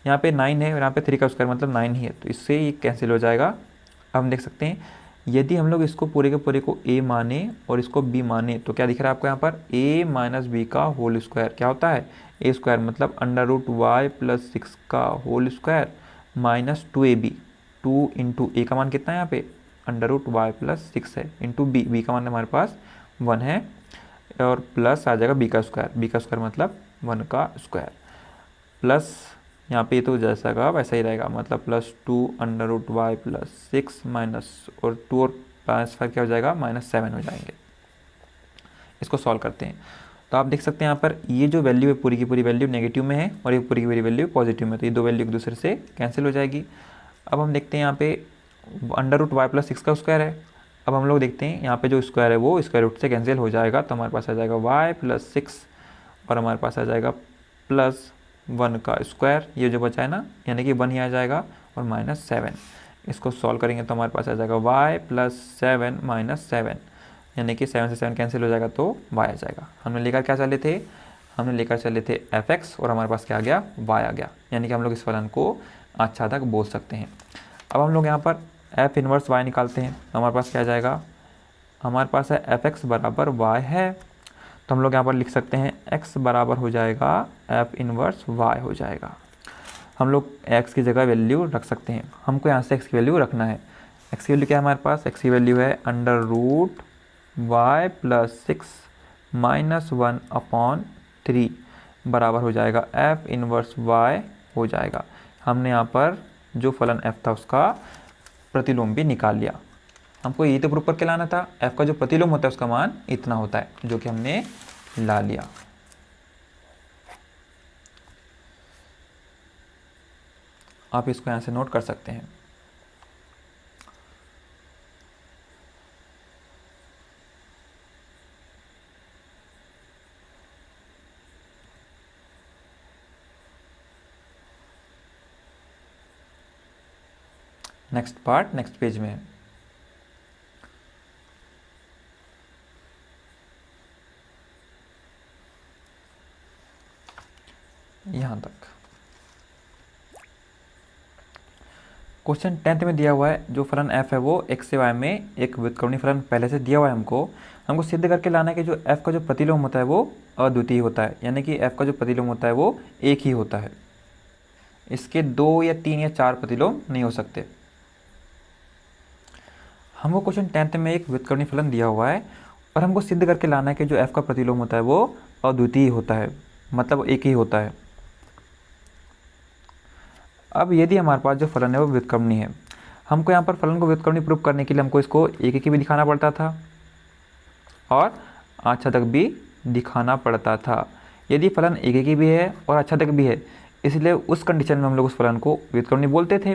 यहाँ पे 9 है और यहाँ पे 3 का स्क्वायर मतलब 9 ही है, तो इससे ये कैंसिल हो जाएगा। अब हम देख सकते हैं यदि हम लोग इसको पूरे के पूरे को a माने और इसको b माने, तो क्या दिख रहा है आपको यहाँ पर, a माइनस बी का होल स्क्वायर क्या होता है, a स्क्वायर मतलब √y प्लस 6 का whole square minus 2ab, 2 into a का मान कितना है यहाँ पे √y प्लस 6 है, इंटू b का मान हमारे पास 1 है और प्लस आ जाएगा b का स्क्वायर मतलब 1 का स्क्वायर प्लस यहाँ पे तो जैसा का वैसा ही रहेगा, मतलब प्लस 2 √y प्लस 6 माइनस और 2 और -5 क्या हो जाएगा, -7 हो जाएंगे। इसको सॉल्व करते हैं तो आप देख सकते हैं यहाँ पर ये जो वैल्यू है पूरी की पूरी वैल्यू नेगेटिव में है और ये पूरी की पूरी वैल्यू पॉजिटिव में, तो ये दो वैल्यू एक दूसरे से कैंसिल हो जाएगी। अब हम देखते हैं यहाँ पे √y प्लस 6 का स्क्वायर है, अब हम लोग देखते हैं यहाँ पे जो स्क्वायर है वो स्क्वायर रूट से कैंसिल हो जाएगा, तो हमारे पास आ जाएगा y प्लस 6 और हमारे पास आ जाएगा प्लस 1 का स्क्वायर, ये जो बचा है ना यानी कि 1 ही आ जाएगा और -7। इसको सॉल्व करेंगे तो हमारे पास आ जाएगा y प्लस 7 माइनस 7, यानी कि 7 से 7 कैंसिल हो जाएगा तो y आ जाएगा। हमने लेकर क्या चले थे, हमने लेकर चले थे f(x) और हमारे पास क्या आ गया, y आ गया, यानी कि हम लोग इस फलन को अच्छा तक बोल सकते हैं। अब हम लोग यहाँ पर f इनवर्स y निकालते हैं, हमारे पास क्या आ जाएगा, हमारे पास है f(x) बराबर y है, तो हम लोग यहाँ पर लिख सकते हैं x बराबर हो जाएगा f इनवर्स y हो जाएगा। हम लोग x की जगह वैल्यू रख सकते हैं, हमको यहाँ से x की वैल्यू रखना है। x की वैल्यू क्या है हमारे पास, x की वैल्यू है √y प्लस 6 माइनस 1/3 बराबर हो जाएगा f इनवर्स y हो जाएगा। हमने यहाँ पर जो फलन f था उसका प्रतिलोम भी निकाल लिया, हमको यही तो प्रूफ करके लाना था, f का जो प्रतिलोम होता है उसका मान इतना होता है, जो कि हमने ला लिया। आप इसको यहाँ से नोट कर सकते हैं। नेक्स्ट पार्ट नेक्स्ट पेज में है। यहाँ तक क्वेश्चन 10th में दिया हुआ है, जो फलन f है वो x से y में एक व्युत्क्रमणीय फलन पहले से दिया हुआ है, हमको सिद्ध करके लाना है कि जो f का जो प्रतिलोम होता है वो अद्वितीय होता है, यानी कि f का जो प्रतिलोम होता है वो एक ही होता है, इसके 2 या 3 या 4 प्रतिलोम नहीं हो सकते। हमको क्वेश्चन 10th में एक व्युत्क्रमणीय फलन दिया हुआ है और हमको सिद्ध करके लाना है कि जो f का प्रतिलोम होता है वो अद्वितीय होता है, मतलब एक ही होता है। अब यदि हमारे पास जो फलन है वो व्युत्क्रमणीय है, हमको यहाँ पर फलन को व्युत्क्रमणीय प्रूफ करने के लिए हमको इसको एक भी दिखाना पड़ता था और आच्छादक भी दिखाना पड़ता था। यदि फलन एक भी है और आच्छादक भी है, इसलिए उस कंडीशन में हम लोग उस फलन को व्युत्क्रमणी बोलते थे।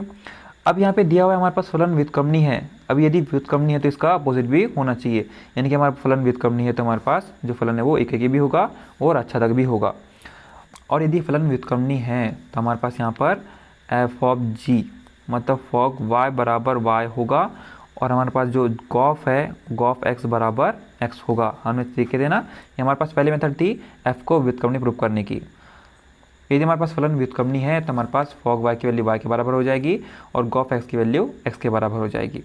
अब यहाँ पे दिया हुआ है हमारे पास फलन व्युत्क्रमणी है। अब यदि व्युत्क्रमणी है तो इसका अपोजिट भी होना चाहिए, यानी कि हमारा फलन व्युत्क्रमणी है तो हमारे पास जो फलन है वो एकेकी भी होगा और अच्छादक भी होगा। और यदि फलन व्युत्क्रमणी है तो हमारे पास यहाँ पर एफ ऑफ जी मतलब फॉग y बराबर y होगा, और हमारे पास जो गॉफ है गॉफ x बराबर x होगा। हमें तरीके देना, ये हमारे पास पहले मेथड थी f को व्युत्क्रमणी प्रूव करने की। यदि हमारे पास फलन व्युत्क्रमणी है तो हमारे पास फॉग y की वैल्यू y के बराबर हो जाएगी और गॉफ x की वैल्यू x के बराबर हो जाएगी।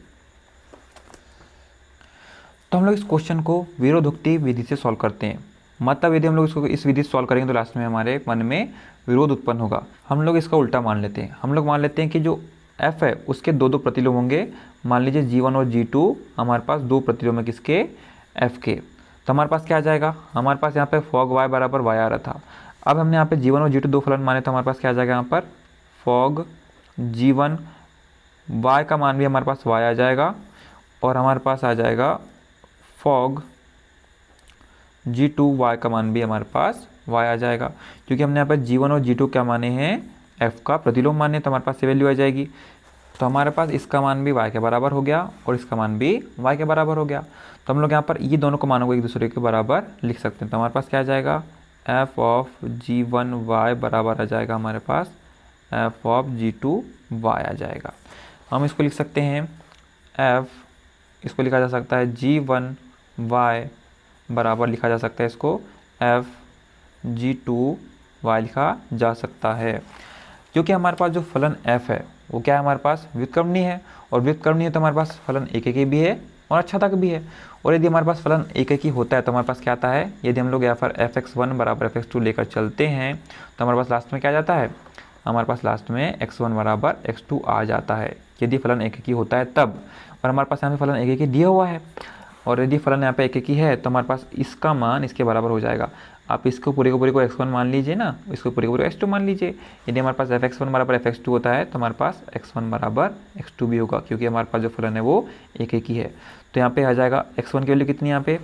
तो हम लोग इस क्वेश्चन को विरोधोक्ति विधि से सॉल्व करते हैं। मतलब यदि हम लोग इसको इस विधि से सॉल्व करेंगे तो लास्ट में हमारे मन में विरोध उत्पन्न होगा। हम लोग इसका उल्टा मान लेते हैं। हम लोग मान लेते हैं कि जो f है उसके दो प्रतिलोम होंगे। मान लीजिए g1 और g2 हमारे पास दो प्रतिलोम है किसके, f के। तो हमारे पास क्या आ जाएगा, हमारे पास यहाँ पे फॉग y बराबर y आ रहा था। अब हमने यहाँ पे g1 और g2 दो फलन माने तो हमारे पास क्या आ जाएगा, यहाँ पर फॉग g1 y का मान भी हमारे पास y आ जाएगा और हमारे पास आ जाएगा फॉग g2 y का मान भी हमारे पास y आ जाएगा, क्योंकि हमने यहाँ पर g1 और g2 क्या माने हैं, f का प्रतिलोम माने, तो हमारे पास ये वैल्यू आ जाएगी। तो हमारे पास इसका मान भी y के बराबर हो गया और इसका मान भी y के बराबर हो गया। तो हम लोग यहाँ पर ये दोनों को मानों को एक दूसरे के बराबर लिख सकते हैं। तो हमारे पास क्या आ जाएगा, f ऑफ g1 y बराबर आ जाएगा हमारे पास f ऑफ g2 y आ जाएगा। हम इसको लिख सकते हैं f, इसको लिखा जा सकता है g1 y बराबर लिखा जा सकता है इसको f g2 y लिखा जा सकता है, क्योंकि हमारे पास जो फलन f है वो क्या है, हमारे पास व्युत्क्रमणी है, और व्युत्क्रमणी है तो हमारे पास फलन एकेकी भी है और अच्छादक भी है। और यदि हमारे पास फलन एकेकी होता है तो हमारे पास क्या आता है, यदि हम लोग यहाँ पर fx1 बराबर fx2 लेकर चलते हैं तो हमारे पास लास्ट में क्या आ जाता है, हमारे पास लास्ट में x1 बराबर x2 आ जाता है, यदि फलन एकेकी होता है तब। और हमारे पास यहाँ पे फलन एकेकी दिया हुआ है, और यदि फलन यहाँ पे एकेकी है तो हमारे पास इसका मान इसके बराबर हो जाएगा। आप इसको पूरे को x1 मान लीजिए ना, इसको पूरे को x2 मान लीजिए। यदि हमारे पास fx1 बराबर fx2 होता है तो हमारे पास x1 बराबर x2 भी होगा, क्योंकि हमारे पास जो फलन है वो एकेकी है। तो यहाँ पे आ जाएगा x1 की वैल्यू कितनी, यहाँ पे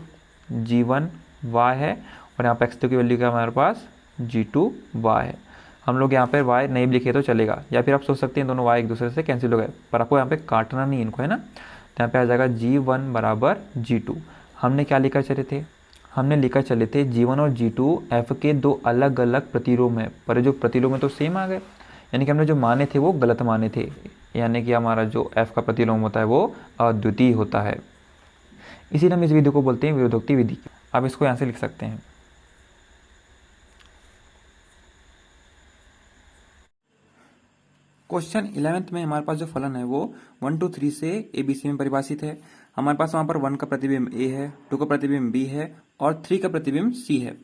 g1 y है, और यहाँ पे x2 की वैल्यू क्या हमारे पास g2 y है। हम लोग यहाँ पर y नहीं लिखे तो चलेगा, या फिर आप सोच सकते हैं दोनों y एक दूसरे से कैंसिल हो गए, पर आपको यहाँ पे काटना नहीं इनको, है ना। तो यहाँ पे आ जाएगा g1 बराबर g2। हमने क्या लेकर चले थे, हमने लेकर चले थे g1 और g2 f के दो अलग अलग प्रतिलोम है, पर जो प्रतिलोम है तो सेम आ गए, यानी कि हमने जो माने थे वो गलत माने थे, यानी कि हमारा जो f का प्रतिलोम होता है वो अद्वितीय होता है। इसीलिए हम इस विधि को बोलते हैं विरोधोक्ति विधि। आप इसको यहाँ से लिख सकते हैं। क्वेश्चन 11th में हमारे पास जो फलन है वो 1 2 3 से ABC में परिभाषित है। हमारे पास वहाँ पर 1 का प्रतिबिंब A है, 2 का प्रतिबिंब B है और 3 का प्रतिबिंब C है।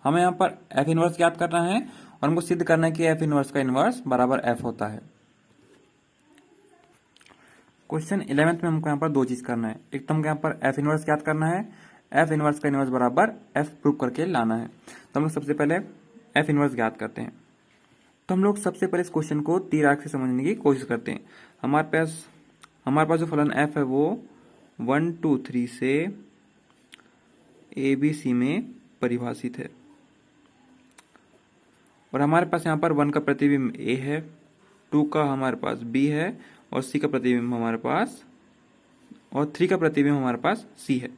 हमें यहाँ पर F इनवर्स ज्ञात करना है और हमको सिद्ध करना है कि F इनवर्स का इनवर्स बराबर F होता है। क्वेश्चन 11th में हमको यहाँ पर दो चीज करना है। एक तो हमको यहाँ पर F इनवर्स ज्ञात करना है, F इनवर्स का इनवर्स बराबर F प्रूव करके लाना है। तो हम लोग सबसे पहले F इनवर्स ज्ञात करते हैं। तो हम लोग सबसे पहले इस क्वेश्चन को तीर आंख से समझने की कोशिश करते हैं। हमारे पास जो फलन f है वो 1 2 3 से ABC में परिभाषित है, और हमारे पास यहाँ पर 1 का प्रतिबिंब A है, 2 का हमारे पास B है और C का प्रतिबिंब हमारे पास, और 3 का प्रतिबिंब हमारे पास C है।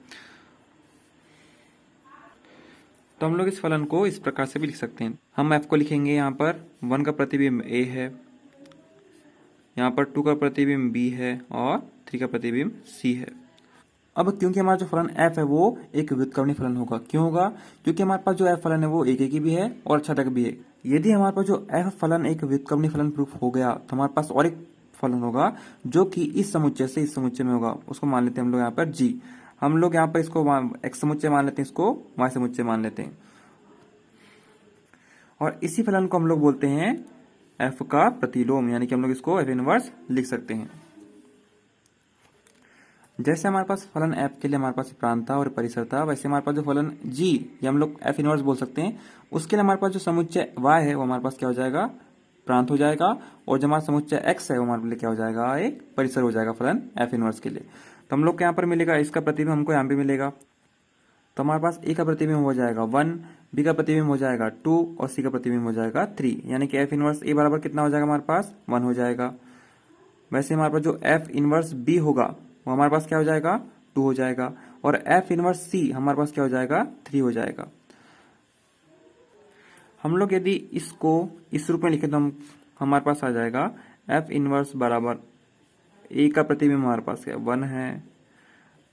तो हम लोग इस फलन को इस प्रकार से भी लिख सकते हैं। हम f को लिखेंगे, यहाँ पर 1 का प्रतिबिंब A है, यहाँ पर 2 का प्रतिबिंब B है और 3 का प्रतिबिंब C है। अब क्योंकि हमारा जो फलन f है वो एक व्युत्क्रमणी फलन होगा, क्यों होगा, क्योंकि हमारे पास जो f फलन है वो एकेकी भी है और अच्छादक भी है। यदि हमारे पास जो f फलन एक व्युत्क्रमणी फलन प्रूफ हो गया तो हमारे पास और एक फलन होगा जो कि इस समुच्चय से इस समुच्चय में होगा। उसको मान लेते हैं हम लोग यहाँ पर g। हम लोग यहाँ पर इसको x समुच्चय मान लेते हैं, इसको y समुच्चय मान लेते हैं, और इसी फलन को हम लोग बोलते हैं f का प्रतिलोम, यानी कि हम लोग इसको f इनवर्स लिख सकते हैं। जैसे हमारे पास फलन f के लिए हमारे पास प्रांत था और परिसर था, वैसे हमारे पास जो फलन g ये हम लोग f इनवर्स बोल सकते हैं, उसके लिए हमारे पास जो समुच्चय y है वो हमारे पास क्या हो जाएगा, प्रांत हो जाएगा, और जो हमारा समुच्चय x है वो हमारे लिए क्या हो जाएगा, एक परिसर हो जाएगा फलन f इनवर्स के लिए। तो हम लोग को यहाँ पर मिलेगा, इसका प्रतिबिंब हमको यहाँ पे मिलेगा। तो हमारे पास a का प्रतिबिंब हो जाएगा 1, बी का प्रतिबिंब हो जाएगा 2 और सी का प्रतिबिंब हो जाएगा 3, यानी कि एफ इनवर्स ए बराबर कितना हो जाएगा हमारे पास 1 हो जाएगा। वैसे हमारे पास जो एफ इनवर्स बी होगा वो हमारे पास क्या हो जाएगा 2 हो जाएगा, और एफ इनवर्स सी हमारे पास क्या हो जाएगा 3 हो जाएगा। हम लोग यदि इसको इस रूप में लिखे तो हमारे पास आ जाएगा एफ इनवर्स बराबर ए का प्रतिबिंब हमारे पास क्या 1 है,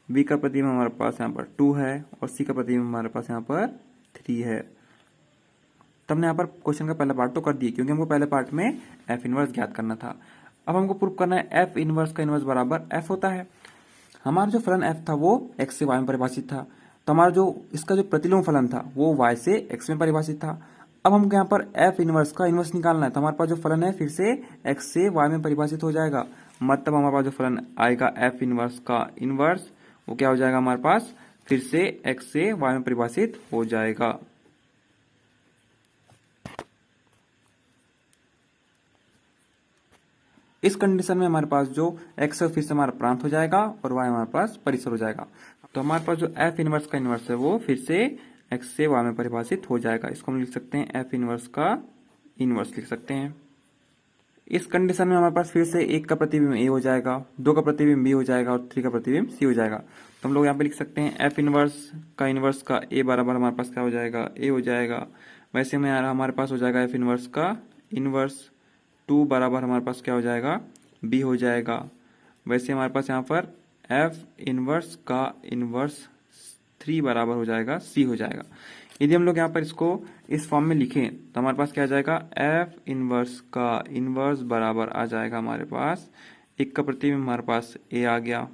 बी का प्रतिबिंब हमारे पास यहाँ पर 2 है, और सी का प्रतिबिंब हमारे पास यहाँ पर 3 है। तो हमने यहाँ पर क्वेश्चन का पहला पार्ट तो कर दिया, क्योंकि हमको पहले पार्ट में एफ इनवर्स ज्ञात करना था। अब हमको प्रूव करना है एफ इनवर्स का इनवर्स बराबर एफ होता है। हमारा जो फलन एफ था वो एक्स से वाई में परिभाषित था, तो हमारा जो इसका जो प्रतिलोम फलन था वो वाई से एक्स में परिभाषित था। अब हमको यहाँ पर एफ इनवर्स का इनवर्स निकालना है, तो हमारे पास जो फलन है फिर से एक्स से वाई में परिभाषित हो जाएगा। मतलब हमारे पास जो फलन आएगा एफ इनवर्स का इनवर्स वो क्या हो जाएगा हमारे पास फिर से एक्स से वाई में परिभाषित हो जाएगा। इस कंडीशन में हमारे पास जो एक्स है फिर से हमारा प्रांत हो जाएगा और वाई हमारे पास परिसर हो जाएगा। तो हमारे पास जो एफ इनवर्स का इनवर्स है वो फिर से एक्स से वाई में परिभाषित हो जाएगा। इसको हम लिख सकते हैं एफ इनवर्स का इनवर्स लिख सकते हैं। इस कंडीशन में हमारे पास फिर से 1 का प्रतिबिंब ए हो जाएगा, 2 का प्रतिबिंब बी हो जाएगा और 3 का प्रतिबिंब सी हो जाएगा। तो हम लोग यहाँ पे लिख सकते हैं एफ इनवर्स का ए बराबर हमारे पास क्या हो जाएगा ए हो जाएगा। वैसे में हमारे पास हो जाएगा एफ इनवर्स का इनवर्स 2 बराबर हमारे पास क्या हो जाएगा बी हो जाएगा। वैसे हमारे पास यहाँ पर एफ इनवर्स का इनवर्स 3 बराबर हो जाएगा सी हो जाएगा। यदि हम लोग यहाँ पर इसको इस फॉर्म में लिखें तो हमारे पास क्या आ जाएगा एफ इनवर्स का इनवर्स बराबर आ जाएगा हमारे पास 1 का प्रतिबिंब हमारे पास ए आ गया,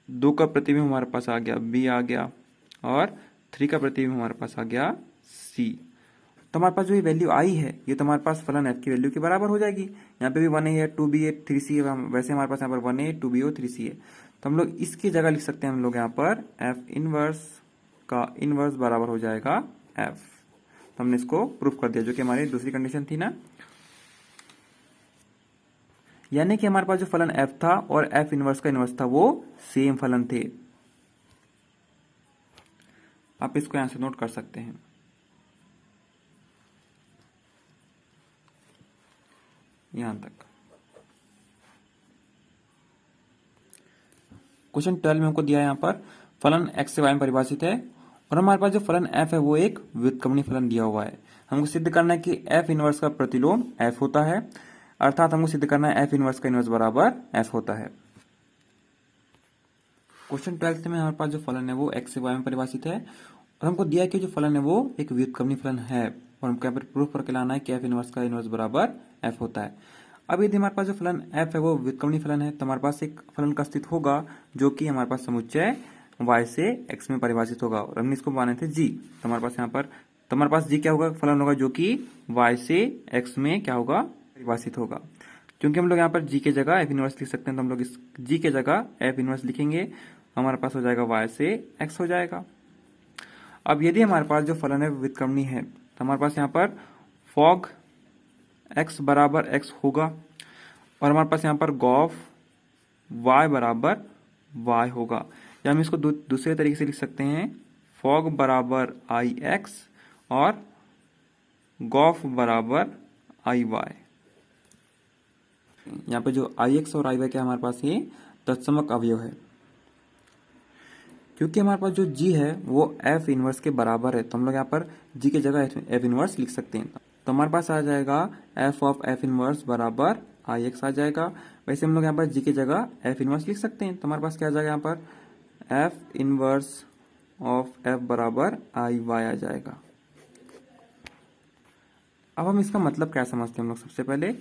2 का प्रतिबिंब हमारे पास आ गया बी आ गया, और 3 का प्रतिबिंब हमारे पास आ गया सी। तो हमारे पास जो ये वैल्यू आई है ये तो हमारे पास फलन एफ की वैल्यू के बराबर हो जाएगी। यहाँ पे भी 1 है 2 बी है 3 सी है, वैसे हमारे पास यहाँ पर 1 है 2 बी और 3 सी है। तो हम लोग इसकी जगह लिख सकते हैं हम लोग यहाँ पर एफ इनवर्स का इनवर्स बराबर हो जाएगा एफ। तो हमने इसको प्रूफ कर दिया, जो कि हमारी दूसरी कंडीशन थी ना। यानी कि हमारे पास जो फलन एफ था और एफ इनवर्स का इनवर्स था वो सेम फलन थे। आप इसको यहां से नोट कर सकते हैं। यहां तक क्वेश्चन 12 में हमको दिया है यहाँ पर फलन एक्स से वाई में परिभाषित है, और हमारे पास जो फलन एफ है वो एक व्युत्क्रमणीय फलन दिया हुआ है। हमको सिद्ध करना है कि एफ इनवर्स का प्रतिलोम एफ होता है, अर्थात हमको सिद्ध करना है एफ इनवर्स का इनवर्स बराबर एफ होता है। क्वेश्चन 12 में हमारे पास जो फलन है वो एक्स से वाई में परिभाषित है, और हमको दिया है कि जो फलन है वो एक व्युत्क्रमणीय फलन है, और हमको यहाँ पर प्रूफ करके लाना है कि एफ इनवर्स का इनवर्स बराबर एफ होता है। अब यदि हमारे पास जो फलन एफ है वो व्युत्क्रमणीय फलन है तो हमारे पास एक फलन का अस्तित्व होगा जो कि हमारे पास समुच्चय y से x में परिभाषित होगा, और हमने इसको माने थे g। तो हमारे पास यहाँ पर तो हमारे पास g क्या होगा फलन होगा जो कि y से x में क्या होगा परिभाषित होगा। क्योंकि हम लोग यहाँ पर g के जगह f इनवर्स लिख सकते हैं तो हम लोग इस g के जगह f इनवर्स लिखेंगे, हमारे पास हो जाएगा y से x हो जाएगा। अब यदि हमारे पास जो फलन है व्युत्क्रमणीय है तो हमारे पास यहाँ पर फॉग x बराबर x होगा, और हमारे पास यहाँ पर गॉफ y बराबर y होगा, या हम इसको दूसरे तरीके से लिख सकते हैं फॉग बराबर आई एक्स और गॉफ बराबर आई वाई। यहाँ पे जो आई एक्स और आई वाई क्या हमारे पास ये तत्समक अवयव है। क्योंकि हमारे पास जो g है वो f इनवर्स के बराबर है तो हम लोग यहाँ पर g की जगह f इनवर्स लिख सकते हैं। तो हमारे पास आ जाएगा f ऑफ f इनवर्स बराबर आई एक्स आ जाएगा। वैसे हम लोग यहाँ पर g की जगह f इनवर्स लिख सकते हैं तो हमारे पास क्या आ जाएगा यहाँ पर f इनवर्स ऑफ f बराबर आई वाई आ जाएगा। अब हम इसका मतलब क्या समझते हैं हम लोग सबसे पहले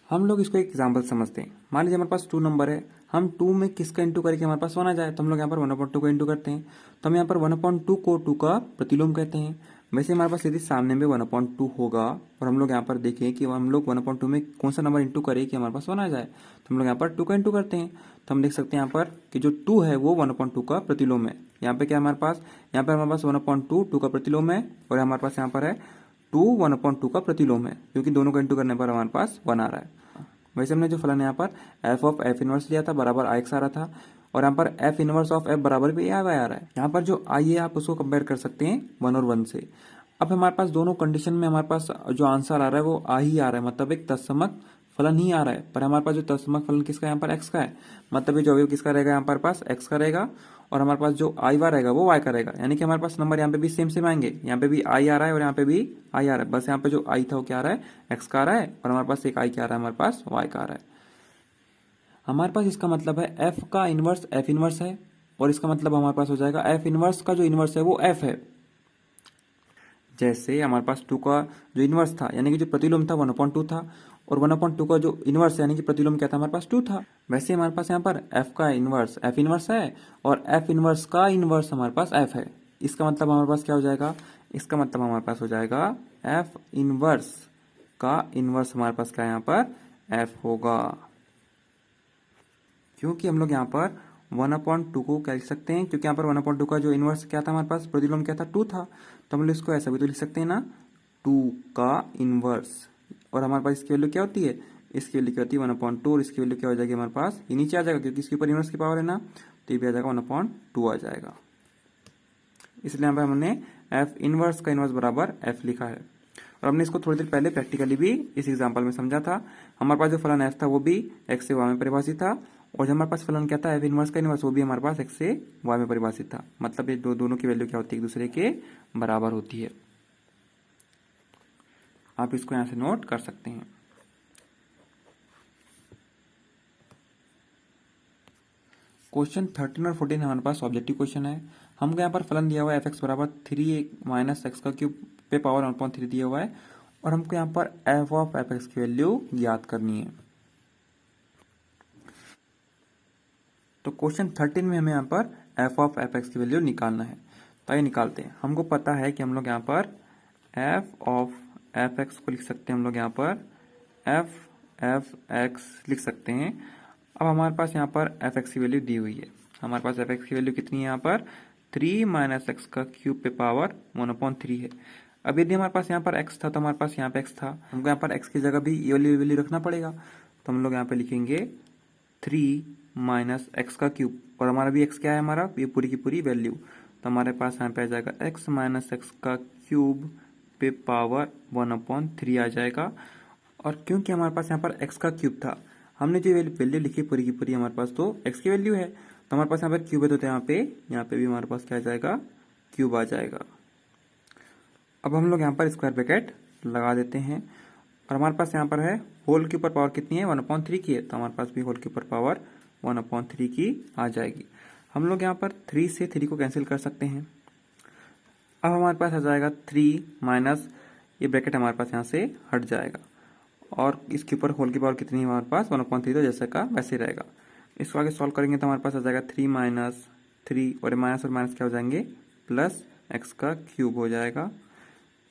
हम लोग इसको एक एग्जाम्पल समझते हैं। मान लीजिए हमारे पास 2 नंबर है, हम 2 में किसका इंटू करके हमारे पास 1 आ जाए तो हम लोग यहाँ पर 1/2 का इंटू करते हैं। तो हम यहाँ पर 1/2 को 2 का प्रतिलोम कहते हैं। वैसे हमारे पास यदि सामने में 1/2 होगा और हम लोग यहाँ पर देखें कि हम लोग 1/2 में कौन सा नंबर इंटू करें कि हमारे पास 1 आ जाए तो हम लोग यहाँ पर 2 का इंटू करते हैं। तो हम देख सकते हैं यहाँ पर कि जो 2 है वो 1/2 का प्रतिलोम है। यहाँ पे क्या हमारे पास 1/2 2 का प्रतिलोम है, और हमारे पास यहाँ पर है 2 1/2 का प्रतिलोम है, क्योंकि दोनों का इंटू करने पर हमारे पास 1 आ रहा है। वैसे हमने जो फलन यहाँ पर f ऑफ f इनवर्स लिया था बराबर आई एक्स आ रहा था, और यहाँ पर एफ इनवर्स ऑफ एफ बराबर भी आई वाई आ रहा है। यहाँ पर जो आई है आप उसको कंपेयर कर सकते हैं 1 और 1 से। अब हमारे पास दोनों कंडीशन में हमारे पास जो आंसर आ रहा है वो आ ही आ रहा है, मतलब एक तत्समक फलन ही आ रहा है। पर हमारे पास जो तत्समक फलन किसका है, यहाँ पर एक्स का है, मतलब ये जो अवयव किसका रहेगा, यहाँ पर पास एक्स का रहेगा और हमारे पास जो आई वाई रहेगा वो वाई का रहेगा। यानी कि हमारे पास नंबर यहाँ पे भी सेम सेम आएंगे, यहाँ पे भी आई आ रहा है और यहाँ पे भी आई आ रहा है। बस यहाँ पे जो आई था वो क्या आ रहा है, एक्स का आ रहा है और हमारे पास एक आई क्या आ रहा है, हमारे पास वाई का आ रहा है। हमारे पास इसका मतलब है एफ का इनवर्स एफ इनवर्स है और इसका मतलब हमारे पास हो जाएगा एफ इनवर्स का जो इनवर्स है वो एफ है। जैसे हमारे पास 2 का जो इनवर्स था यानी कि जो प्रतिलोम था 1/2 था और 1/2 का जो इनवर्स यानी कि प्रतिलोम क्या था, हमारे पास 2 था। वैसे हमारे पास यहाँ पर f का इनवर्स f इनवर्स है और f इनवर्स का इनवर्स हमारे पास f है। इसका मतलब हमारे पास क्या हो जाएगा, इसका मतलब हमारे पास हो जाएगा f इनवर्स का इनवर्स हमारे पास क्या है, यहाँ पर f होगा। क्योंकि हम लोग यहाँ पर 1/2 को क्या लिख सकते हैं, क्योंकि यहाँ पर 1/2 का जो इनवर्स क्या था हमारे पास, प्रतिलोम क्या था 2 था, तो हम लोग इसको ऐसा भी तो लिख सकते हैं ना, 2 का इनवर्स। और हमारे पास इसकी वैल्यू क्या होती है, इसकी वैल्यू क्या होती है 1/2 और इसकी वैल्यू क्या हो जाएगी हमारे पास, ये नीचे आ जाएगा क्योंकि इसके ऊपर इनवर्स की पावर है ना, तो ये भी आ जाएगा 1/2 आ जाएगा। इसलिए यहाँ पर हमने एफ इनवर्स का इनवर्स बराबर एफ लिखा है। और हमने इसको थोड़ी देर पहले प्रैक्टिकली भी इस एग्जाम्पल में समझा था। हमारे पास जो फलन एफ था वो भी एक्स से वाई में परिभाषित था और जो हमारे पास फलन क्या था एफ इनवर्स का इनवर्स वो भी हमारे पास एक्स से वाई में परिभाषित था। मतलब ये दोनों की वैल्यू क्या होती है, एक दूसरे के बराबर होती है। आप इसको यहां से नोट कर सकते हैं। क्वेश्चन 13 और 14 हमारे पास ऑब्जेक्टिव क्वेश्चन है। हमको यहाँ पर फलन दिया हुआ है एफ एक्स बराबर 3 माइनस एक्स का क्यूब पे पावर 1/3 दिया हुआ है और हमको यहाँ पर एफ ऑफ एफ एक्स की वैल्यू ज्ञात करनी है। तो क्वेश्चन 13 में हमें यहाँ पर एफ ऑफ एफ एक्स की वैल्यू निकालना है। तो ये निकालते हैं। हमको पता है कि हम लोग यहाँ पर एफ ऑफ एफ एक्स को लिख सकते हैं, हम लोग यहाँ पर एफ एक्स लिख सकते हैं। अब हमारे पास यहाँ पर एफ एक्स की वैल्यू दी हुई है। हमारे पास एफ एक्स की वैल्यू कितनी है, यहाँ पर 3 माइनस एक्स का क्यूब पे पावर 1/3 है। अब यदि हमारे पास यहाँ पर एक्स था तो हमारे पास यहाँ पे एक्स था, हमको यहाँ पर एक्स की जगह भी ये वाली वैल्यू रखना पड़ेगा। तो हम लोग यहाँ पे लिखेंगे 3 माइनस एक्स का क्यूब और हमारा भी एक्स क्या है, हमारा ये पूरी की पूरी वैल्यू। तो हमारे पास यहाँ पे आ जाएगा एक्स माइनस एक्स का क्यूब पे पावर 1/3 आ जाएगा। और क्योंकि हमारे पास यहाँ पर एक्स का क्यूब था, हमने जो वैल्यू लिखी पूरी की पूरी हमारे पास तो एक्स की वैल्यू है, तो हमारे पास यहाँ पर क्यूब है तो यहाँ पे भी हमारे पास क्या आ जाएगा, क्यूब आ जाएगा। अब हम लोग यहाँ पर स्क्वायर ब्रैकेट लगा देते हैं और हमारे पास यहाँ पर है होल के ऊपर पावर कितनी है 1/3 की है, तो हमारे पास भी होल के ऊपर पावर 1/3 की आ जाएगी। हम लोग यहाँ पर 3 से 3 को कैंसिल कर सकते हैं। अब हमारे पास आ जाएगा 3 माइनस ये ब्रैकेट हमारे पास यहाँ से हट जाएगा और इसके ऊपर होल की पावर कितनी है हमारे पास 1/3, तो जैसे का वैसे रहेगा। इसको आगे सॉल्व करेंगे तो हमारे पास आ जाएगा 3 माइनस 3 और माइनस क्या हो जाएंगे, प्लस एक्स का क्यूब हो जाएगा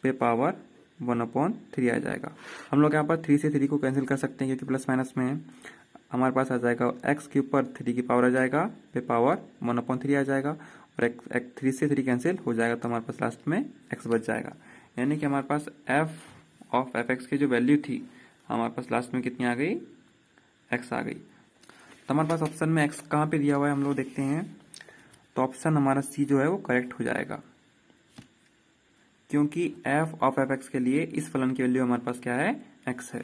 पे पावर 1/3 आ जाएगा। हम लोग यहाँ पर 3 से 3 को कैंसिल कर सकते हैं क्योंकि प्लस माइनस में है। हमारे पास आ जाएगा एक्स के ऊपर 3 की पावर आ जाएगा पे पावर 1/3 आ जाएगा और 3 से 3 कैंसिल हो जाएगा तो हमारे पास लास्ट में एक्स बच जाएगा। यानी कि हमारे पास एफ ऑफ एफ एक्स की जो वैल्यू थी हमारे पास लास्ट में कितनी आ गई, एक्स आ गई। तो हमारे पास ऑप्शन में एक्स कहाँ पे दिया हुआ है हम लोग देखते हैं। तो ऑप्शन हमारा सी जो है वो करेक्ट हो जाएगा क्योंकि एफ ऑफ एफ एक्स के लिए इस फलन की वैल्यू हमारे पास क्या है, एक्स है।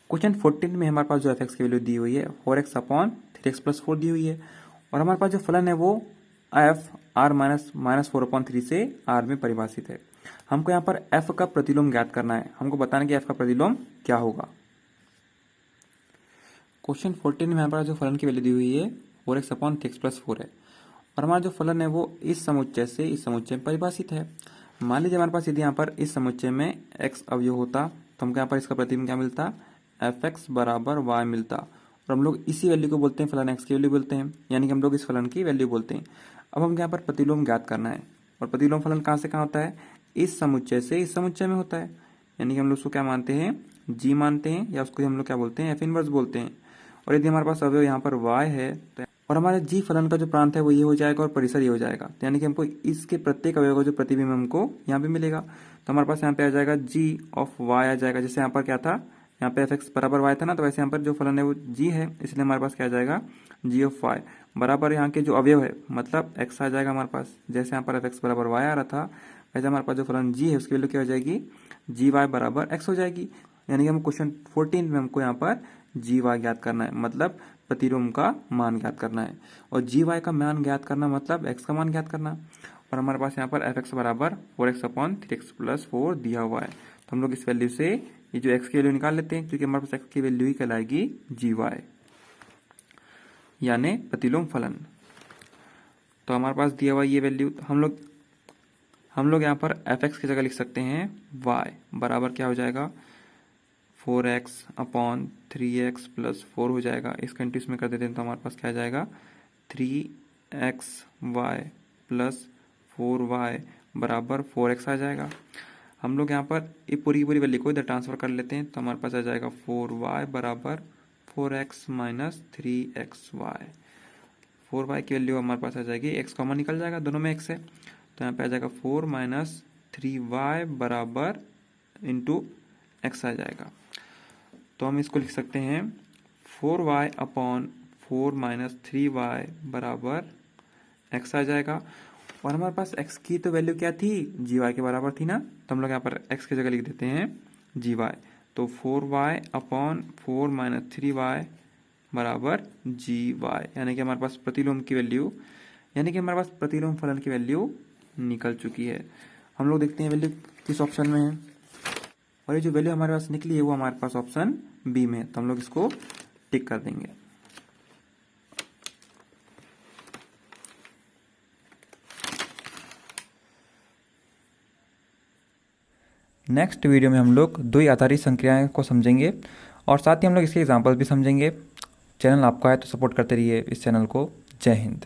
क्वेश्चन 14 में हमारे पास जो एफ एक्स की वैल्यू दी हुई है 4x/3x+4 दी हुई है और हमारे पास जो फलन है वो एफ आर माइनस 4/3 से आर में परिभाषित है। हमको यहाँ पर एफ का प्रतिलोम ज्ञात करना है, हमको बताना है कि एफ का प्रतिलोम क्या होगा। क्वेश्चन 14 में हमारे पास जो फलन की वैल्यू दी हुई है 4x/3x+4 है और हमारा जो फलन है वो इस समुच्चय से इस समुच्चय में परिभाषित है। मान लीजिए हमारे पास यदि यहाँ पर इस समुच्चय में x अवयव होता तो हमको यहाँ पर इसका प्रतिलोम क्या मिलता, fx बराबर y मिलता और हम लोग इसी वैल्यू को बोलते हैं फलन x की वैल्यू बोलते हैं, यानी कि हम लोग इस फलन की वैल्यू बोलते हैं। अब हमको यहाँ पर प्रतिलोम ज्ञात करना है और प्रतिलोम फलन कहाँ से कहाँ होता है, इस समुच्चय से इस समुच्चय में होता है, यानी कि हम लोग उसको क्या मानते हैं, g मानते हैं या उसको हम लोग क्या बोलते हैं, f इनवर्स बोलते हैं। और यदि हमारे पास अवयव यहाँ पर y है तो और हमारे जी फलन का जो प्रांत है वो ये हो जाएगा और परिसर ये हो जाएगा, तो यानी कि हमको इसके प्रत्येक अवयव का जो प्रतिबिंब हमको यहाँ पे मिलेगा। तो हमारे पास यहाँ पे आ जाएगा जी ऑफ वाई आ जाएगा, जैसे यहाँ पर क्या था यहाँ पे एफ एक्स बराबर वाई था ना, तो वैसे यहाँ पर जो फलन है वो जी है, इसलिए हमारे पास क्या आ जाएगा जी ऑफ वाई बराबर यहाँ के जो अवयव है मतलब एक्स आ जाएगा हमारे पास। जैसे यहाँ पर एफ एक्स बराबर वाई आ रहा था, वैसे हमारे पास जो फलन जी है उसकी वैल्यू क्या हो जाएगी जी वाई बराबर एक्स हो जाएगी। यानी कि हम क्वेश्चन 14 में हमको यहाँ पर जी वाई ज्ञात करना है, मतलब प्रतिलोम का मान ज्ञात करना है, और जी वाई का मान ज्ञात करना मतलब एक्स का मान ज्ञात करना। और हमारे पास यहाँ पर एफ एक्स बराबर 4x अपॉन 3x प्लस 4 दिया हुआ है, तो हम लोग इस वैल्यू से ये जो x की वैल्यू निकाल लेते हैं, क्योंकि हमारे पास x की वैल्यू ही कहलाएगी जी वाई यानी प्रतिलोम फलन। तो हमारे पास दिया हुआ ये वैल्यू हम लोग यहाँ पर एफ एक्स की जगह लिख सकते हैं y बराबर क्या हो जाएगा 4x अपॉन 3x प्लस 4 हो जाएगा। इस कंटिन्यूस में कर देते हैं तो हमारे पास क्या आ जाएगा 3xy प्लस 4y बराबर 4x आ जाएगा। हम लोग यहाँ पर ये पूरी की पूरी वैल्यू को इधर ट्रांसफर कर लेते हैं, तो हमारे पास आ जाएगा 4y बराबर 4x माइनस 3xy। 4y की वैल्यू हमारे पास आ जाएगी, x कॉमन निकल जाएगा, दोनों में x है, तो यहाँ पे आ जाएगा 4 माइनस 3y बराबर इंटू x आ जाएगा। तो हम इसको लिख सकते हैं 4y अपॉन 4 माइनस 3y बराबर x आ जाएगा। और हमारे पास x की तो वैल्यू क्या थी जी वाई के बराबर थी ना, तो हम लोग यहाँ पर x की जगह लिख देते हैं जी वाई। तो 4y अपॉन 4 माइनस 3y बराबर जी वाई, यानी कि हमारे पास प्रतिलोम की वैल्यू यानी कि हमारे पास प्रतिलोम फलन की वैल्यू निकल चुकी है। हम लोग देखते हैं वैल्यू किस ऑप्शन में है, और ये जो वैल्यू हमारे पास निकली है वो हमारे पास ऑप्शन बी में है, तो हम लोग इसको टिक कर देंगे। नेक्स्ट वीडियो में हम लोग द्वि आधारित संक्रियाएं को समझेंगे, और साथ ही हम लोग इसके एग्जांपल्स भी समझेंगे। चैनल आपका है तो सपोर्ट करते रहिए इस चैनल को। जय हिंद।